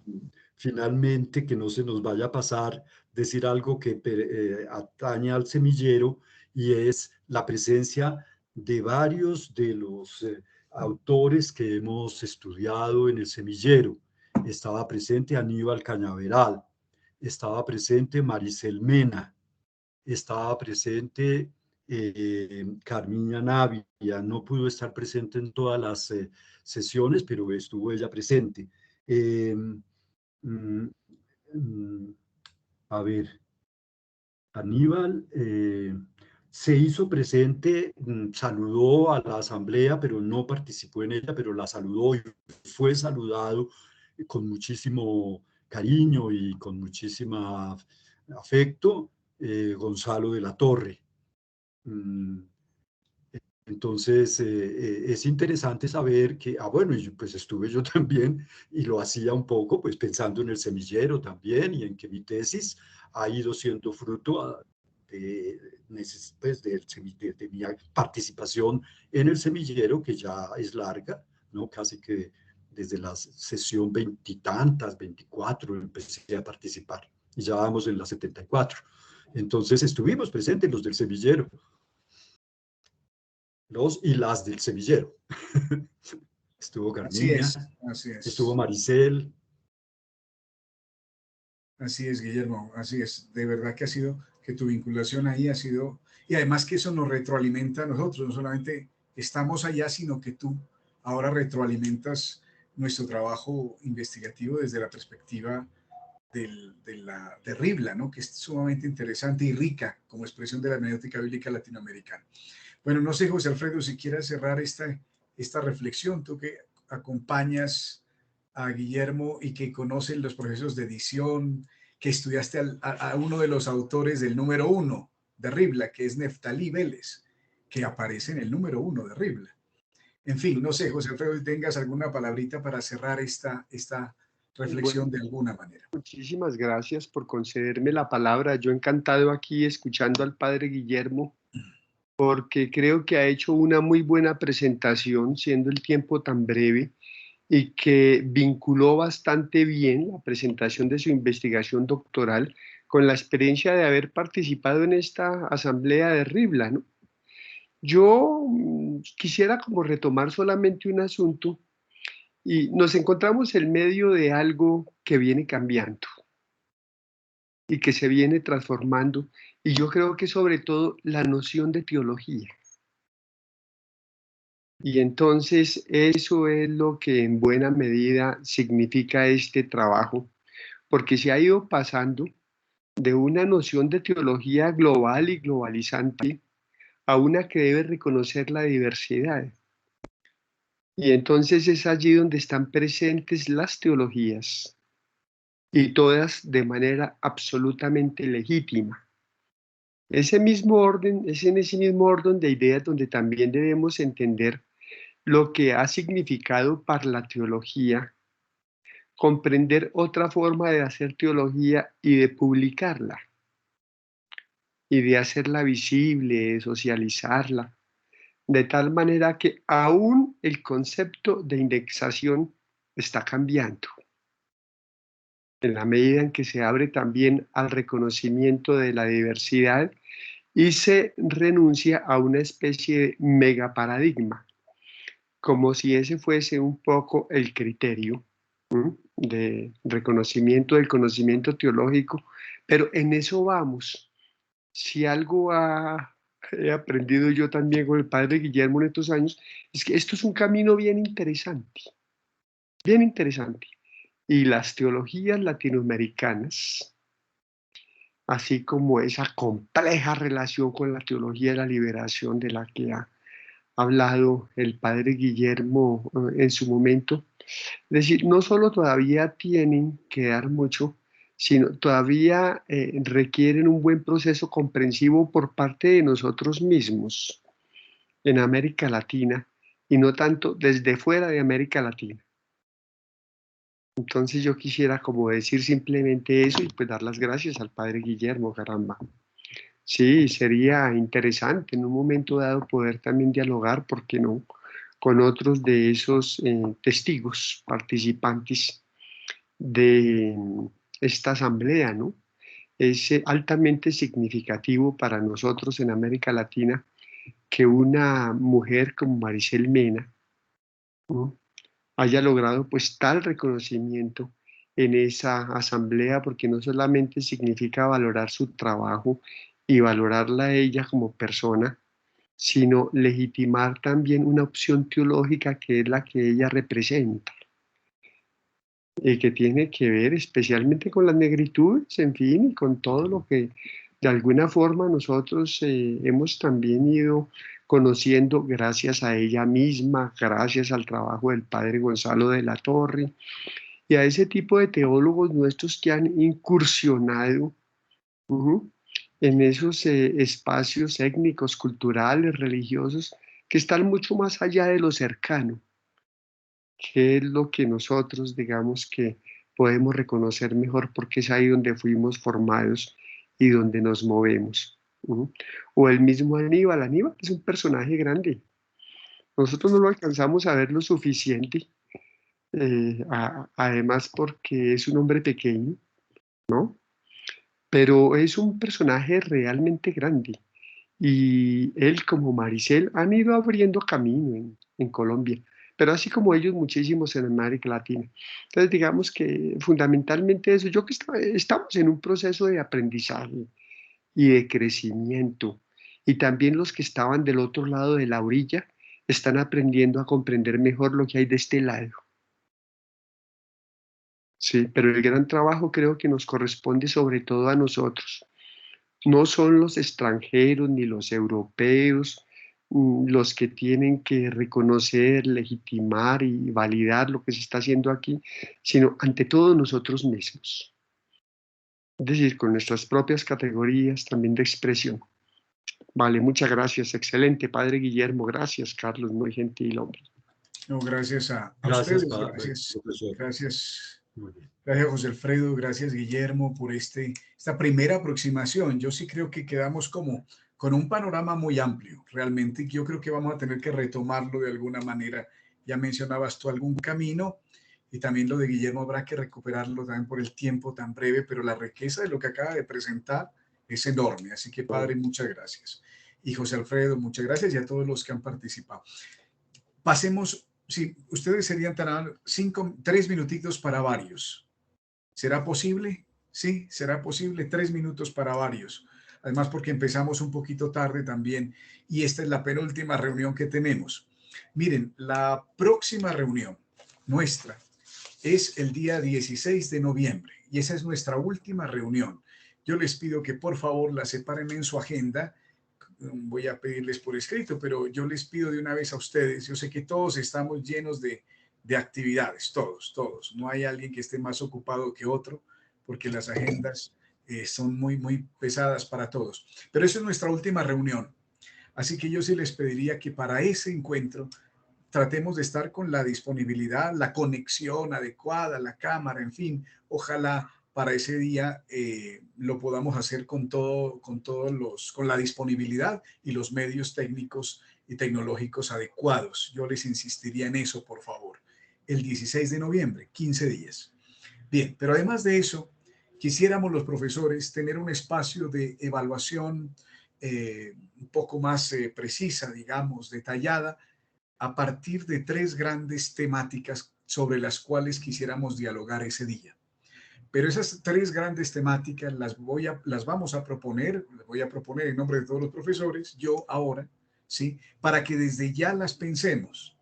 finalmente que no se nos vaya a pasar decir algo que atañe al semillero, y es la presencia de varios de los autores que hemos estudiado en el semillero. Estaba presente Aníbal Cañaveral, estaba presente Maricel Mena, estaba presente Carmiña Navia. No pudo estar presente en todas las sesiones, pero estuvo ella presente. A ver, Aníbal se hizo presente, saludó a la asamblea, pero no participó en ella, pero la saludó y fue saludado con muchísimo cariño y con muchísimo afecto, Gonzalo de la Torre. Entonces, es interesante saber que, bueno, pues estuve yo también y lo hacía un poco, pues pensando en el semillero también, y en que mi tesis ha ido siendo fruto de mi participación en el semillero, que ya es larga, ¿no? Casi que desde la sesión 20 y tantas, 24, empecé a participar, y ya vamos en la 74. Entonces estuvimos presentes los del semillero, los y las del semillero. Estuvo Carmiña, así es. Estuvo Maricel. Así es, Guillermo, así es. De verdad que ha sido, que tu vinculación ahí ha sido, y además que eso nos retroalimenta a nosotros, no solamente estamos allá, sino que tú ahora retroalimentas nuestro trabajo investigativo desde la perspectiva de Ribla, ¿no?, que es sumamente interesante y rica como expresión de la hermenéutica bíblica latinoamericana. Bueno, no sé, José Alfredo, si quieres cerrar esta reflexión, tú que acompañas a Guillermo y que conoces los procesos de edición, que estudiaste a uno de los autores del número 1 de Ribla, que es Neftalí Vélez. que aparece en el número 1 de Ribla. En fin, no sé, José Alfredo, si tengas alguna palabrita para cerrar esta reflexión de alguna manera. Muchísimas gracias por concederme la palabra. Yo encantado aquí escuchando al padre Guillermo, porque creo que ha hecho una muy buena presentación, siendo el tiempo tan breve, y que vinculó bastante bien la presentación de su investigación doctoral con la experiencia de haber participado en esta asamblea de Ribla, ¿no? Yo quisiera como retomar solamente un asunto, y nos encontramos en medio de algo que viene cambiando y que se viene transformando, y yo creo que sobre todo la noción de teología. Y entonces eso es lo que en buena medida significa este trabajo, porque se ha ido pasando de una noción de teología global y globalizante a una que debe reconocer la diversidad. Y entonces es allí donde están presentes las teologías, y todas de manera absolutamente legítima. Ese mismo orden, es en ese mismo orden de ideas donde también debemos entender lo que ha significado para la teología, comprender otra forma de hacer teología y de publicarla, y de hacerla visible, de socializarla, de tal manera que aún el concepto de indexación está cambiando, en la medida en que se abre también al reconocimiento de la diversidad y se renuncia a una especie de megaparadigma, como si ese fuese un poco el criterio de reconocimiento del conocimiento teológico, pero en eso vamos. Si algo he aprendido yo también con el padre Guillermo en estos años, es que esto es un camino bien interesante, bien interesante. Y las teologías latinoamericanas, así como esa compleja relación con la teología de la liberación de la que ha hablado el padre Guillermo en su momento, es decir, no solo todavía tienen que dar mucho, sino todavía requieren un buen proceso comprensivo por parte de nosotros mismos en América Latina, y no tanto desde fuera de América Latina. Entonces yo quisiera como decir simplemente eso y pues dar las gracias al padre Guillermo, caramba. Sí, sería interesante en un momento dado poder también dialogar, ¿por qué no?, con otros de esos testigos, participantes de esta asamblea, ¿no? Es altamente significativo para nosotros en América Latina que una mujer como Maricel Mena, ¿no?, haya logrado pues tal reconocimiento en esa asamblea, porque no solamente significa valorar su trabajo y valorarla a ella como persona, sino legitimar también una opción teológica que es la que ella representa, y que tiene que ver especialmente con las negritudes, en fin, y con todo lo que de alguna forma nosotros hemos también ido conociendo gracias a ella misma, gracias al trabajo del padre Gonzalo de la Torre y a ese tipo de teólogos nuestros que han incursionado en esos espacios étnicos, culturales, religiosos, que están mucho más allá de lo cercano, que es lo que nosotros, digamos, que podemos reconocer mejor porque es ahí donde fuimos formados y donde nos movemos. O el mismo Aníbal. Aníbal es un personaje grande. Nosotros no lo alcanzamos a ver lo suficiente, además porque es un hombre pequeño, ¿no? Pero es un personaje realmente grande. Y él como Maricel han ido abriendo camino en Colombia, pero así como ellos muchísimos en América Latina. Entonces digamos que fundamentalmente eso, yo que estamos en un proceso de aprendizaje y de crecimiento, y también los que estaban del otro lado de la orilla están aprendiendo a comprender mejor lo que hay de este lado. Sí, pero el gran trabajo creo que nos corresponde sobre todo a nosotros. No son los extranjeros ni los europeos los que tienen que reconocer, legitimar y validar lo que se está haciendo aquí, sino ante todo nosotros mismos. Es decir, con nuestras propias categorías también de expresión. Vale, muchas gracias. Excelente, Padre Guillermo. Gracias, Carlos. Muy gentil, hombre. No, gracias a Gracias, ustedes, gracias, profesor. gracias, Muy bien. gracias José Alfredo, gracias Guillermo por esta primera aproximación. Yo sí creo que quedamos como con un panorama muy amplio, realmente. Yo creo que vamos a tener que retomarlo de alguna manera. Ya mencionabas tú algún camino y también lo de Guillermo habrá que recuperarlo también por el tiempo tan breve, pero la riqueza de lo que acaba de presentar es enorme. Así que, Padre, muchas gracias. Y José Alfredo, muchas gracias y a todos los que han participado. Pasemos, si ustedes serían tan 3 minutitos para varios. ¿Será posible? Sí, será posible. 3 minutos para varios. Además, porque empezamos un poquito tarde también y esta es la penúltima reunión que tenemos. Miren, la próxima reunión nuestra es el día 16 de noviembre y esa es nuestra última reunión. Yo les pido que por favor la separen en su agenda. Voy a pedirles por escrito, pero yo les pido de una vez a ustedes, yo sé que todos estamos llenos de actividades, todos. No hay alguien que esté más ocupado que otro, porque las agendas son muy pesadas para todos. Pero esa es nuestra última reunión. Así que yo sí les pediría que para ese encuentro tratemos de estar con la disponibilidad, la conexión adecuada, la cámara, en fin, ojalá para ese día lo podamos hacer con la disponibilidad y los medios técnicos y tecnológicos adecuados. Yo les insistiría en eso, por favor. El 16 de noviembre, 15 días. Bien, pero además de eso, quisiéramos los profesores tener un espacio de evaluación un poco más precisa, digamos, detallada, a partir de 3 grandes temáticas sobre las cuales quisiéramos dialogar ese día. Pero esas 3 grandes temáticas las voy a proponer en nombre de todos los profesores, yo ahora, ¿sí? Para que desde ya las pensemos,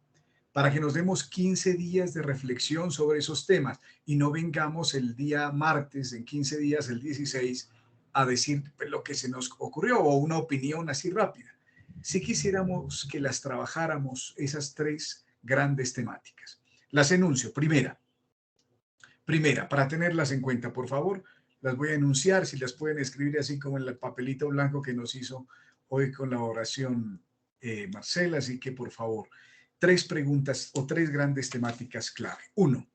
para que nos demos 15 días de reflexión sobre esos temas y no vengamos el día martes, en 15 días, el 16, a decir lo que se nos ocurrió o una opinión así rápida. Si quisiéramos que las trabajáramos, esas 3 grandes temáticas. Las enuncio. Primera, para tenerlas en cuenta, por favor, las voy a enunciar, si las pueden escribir así como en el papelito blanco que nos hizo hoy con la oración Marcela, así que por favor, 3 preguntas o 3 grandes temáticas clave. 1,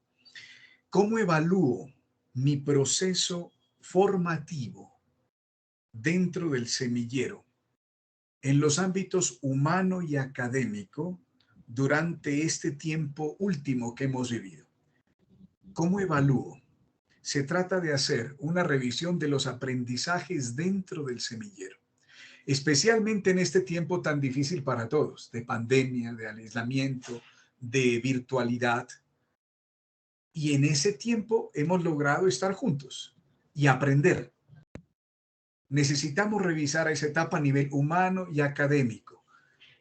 ¿cómo evalúo mi proceso formativo dentro del semillero en los ámbitos humano y académico durante este tiempo último que hemos vivido? ¿Cómo evalúo? Se trata de hacer una revisión de los aprendizajes dentro del semillero, especialmente en este tiempo tan difícil para todos, de pandemia, de aislamiento, de virtualidad. Y en ese tiempo hemos logrado estar juntos y aprender. Necesitamos revisar esa etapa a nivel humano y académico.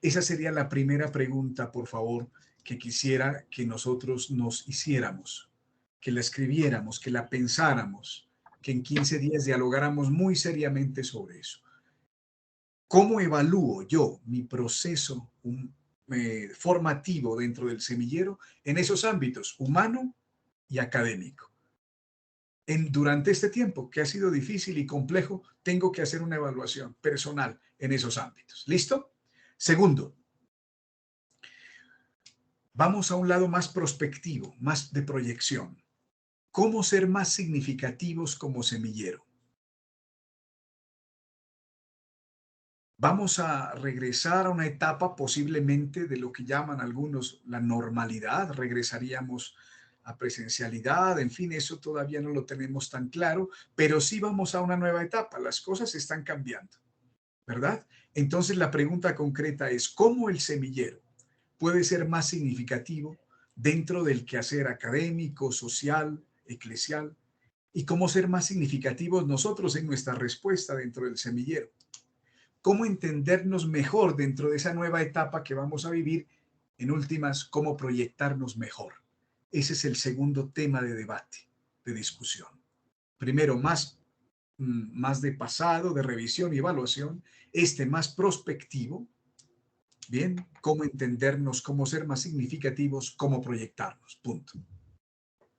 Esa sería la primera pregunta, por favor, que quisiera que nosotros nos hiciéramos, que la escribiéramos, que la pensáramos, que en 15 días dialogáramos muy seriamente sobre eso. ¿Cómo evalúo yo mi proceso formativo dentro del semillero en esos ámbitos, humano y académico? Durante este tiempo, que ha sido difícil y complejo, tengo que hacer una evaluación personal en esos ámbitos. ¿Listo? Segundo, vamos a un lado más prospectivo, más de proyección. ¿Cómo ser más significativos como semillero? Vamos a regresar a una etapa posiblemente de lo que llaman algunos la normalidad, regresaríamos a presencialidad, en fin, eso todavía no lo tenemos tan claro, pero sí vamos a una nueva etapa, las cosas están cambiando, ¿verdad? Entonces la pregunta concreta es, ¿cómo el semillero puede ser más significativo dentro del quehacer académico, social, eclesial? ¿Y cómo ser más significativos nosotros en nuestra respuesta dentro del semillero? ¿Cómo entendernos mejor dentro de esa nueva etapa que vamos a vivir? En últimas, ¿cómo proyectarnos mejor? Ese es el segundo tema de debate, de discusión. Primero, más de pasado, de revisión y evaluación. Este más prospectivo. Bien, cómo entendernos, cómo ser más significativos, cómo proyectarnos. Punto.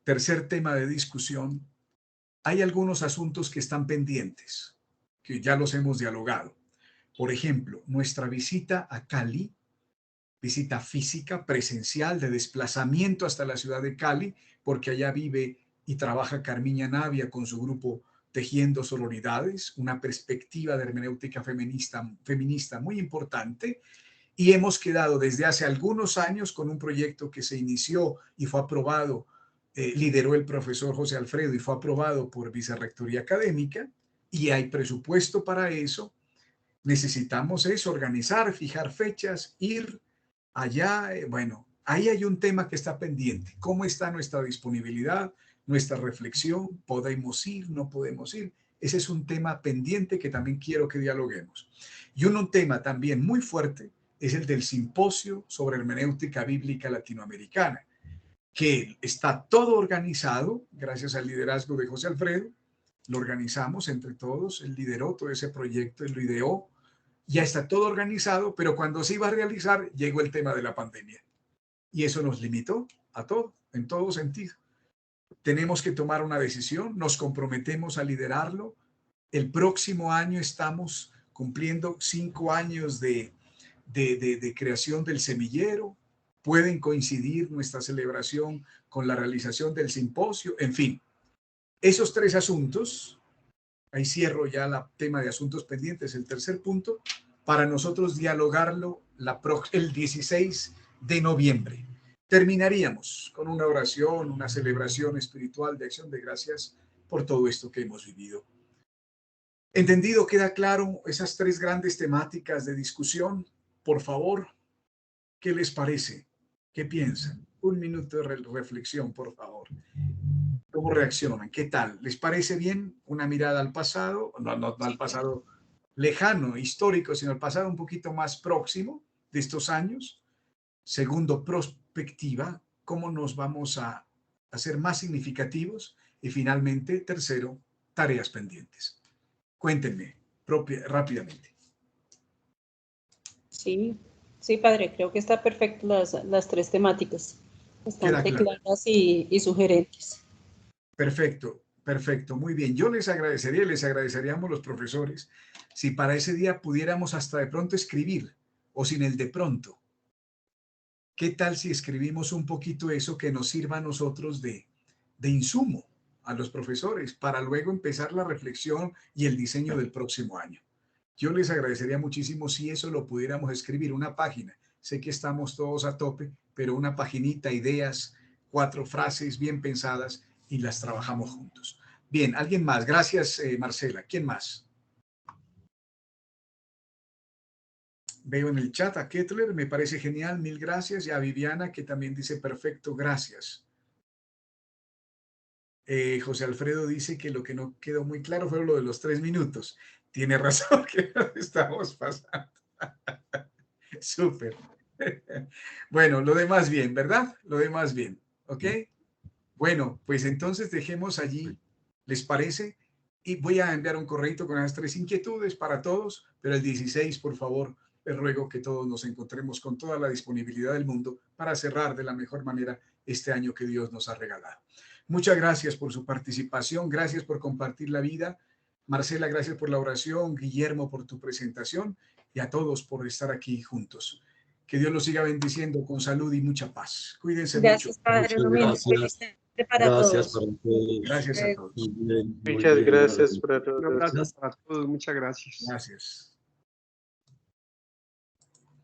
Tercer tema de discusión. Hay algunos asuntos que están pendientes, que ya los hemos dialogado. Por ejemplo, nuestra visita a Cali, visita física, presencial, de desplazamiento hasta la ciudad de Cali, porque allá vive y trabaja Carmiña Navia con su grupo Tejiendo Sororidades, una perspectiva de hermenéutica feminista muy importante. Y hemos quedado desde hace algunos años con un proyecto que se inició y fue aprobado, lideró el profesor José Alfredo y fue aprobado por Vicerrectoría Académica, y hay presupuesto para eso. Necesitamos eso, organizar, fijar fechas, ir allá. Bueno, ahí hay un tema que está pendiente. ¿Cómo está nuestra disponibilidad, nuestra reflexión? ¿Podemos ir? ¿No podemos ir? Ese es un tema pendiente que también quiero que dialoguemos. Y un tema también muy fuerte es el del simposio sobre hermenéutica bíblica latinoamericana, que está todo organizado gracias al liderazgo de José Alfredo. Lo organizamos entre todos, él lideró todo ese proyecto, él lo ideó, ya está todo organizado, pero cuando se iba a realizar llegó el tema de la pandemia y eso nos limitó a todo, en todo sentido. Tenemos que tomar una decisión, nos comprometemos a liderarlo. El próximo año estamos cumpliendo 5 años de creación del semillero. Pueden coincidir nuestra celebración con la realización del simposio, en fin. Esos 3 asuntos, ahí cierro ya el tema de asuntos pendientes, el tercer punto, para nosotros dialogarlo el 16 de noviembre. Terminaríamos con una oración, una celebración espiritual de acción de gracias por todo esto que hemos vivido. ¿Entendido? ¿Queda claro esas 3 grandes temáticas de discusión? Por favor, ¿qué les parece? ¿Qué piensan? Un minuto de reflexión, por favor. ¿Cómo reaccionan? ¿Qué tal? ¿Les parece bien una mirada al pasado? No al pasado lejano, histórico, sino al pasado un poquito más próximo de estos años. Segundo, prospectiva, cómo nos vamos a hacer más significativos. Y finalmente, tercero, tareas pendientes. Cuéntenme rápidamente. Sí, sí, padre, creo que está perfecto las 3 temáticas. Bastante claras y sugerentes. Perfecto, perfecto, muy bien. Yo les agradeceríamos los profesores si para ese día pudiéramos hasta de pronto escribir o sin el de pronto. ¿Qué tal si escribimos un poquito eso que nos sirva a nosotros de insumo a los profesores para luego empezar la reflexión y el diseño del próximo año? Yo les agradecería muchísimo si eso lo pudiéramos escribir, una página. Sé que estamos todos a tope, pero una paginita, ideas, 4 frases bien pensadas y las trabajamos juntos. Bien, ¿alguien más? Gracias, Marcela. ¿Quién más? Veo en el chat a Kettler, me parece genial, 1000 gracias. Y a Viviana, que también dice perfecto, gracias. José Alfredo dice que lo que no quedó muy claro fue lo de los 3 minutos. Tiene razón, que estamos pasando. Súper. Bueno, lo demás bien, ¿verdad? Lo demás bien, ¿ok? Bueno, pues entonces dejemos allí, ¿les parece? Y voy a enviar un correo con las 3 inquietudes para todos, pero el 16, por favor, les ruego que todos nos encontremos con toda la disponibilidad del mundo para cerrar de la mejor manera este año que Dios nos ha regalado. Muchas gracias por su participación, gracias por compartir la vida. Marcela, gracias por la oración, Guillermo por tu presentación y a todos por estar aquí juntos. Que Dios los siga bendiciendo con salud y mucha paz. Cuídense gracias, mucho. Padre. Gracias. Para Gracias todos. para todos. Gracias a todos. Muy bien, muy Muchas bien. gracias para Un todos. abrazo para todos. Muchas gracias. Gracias.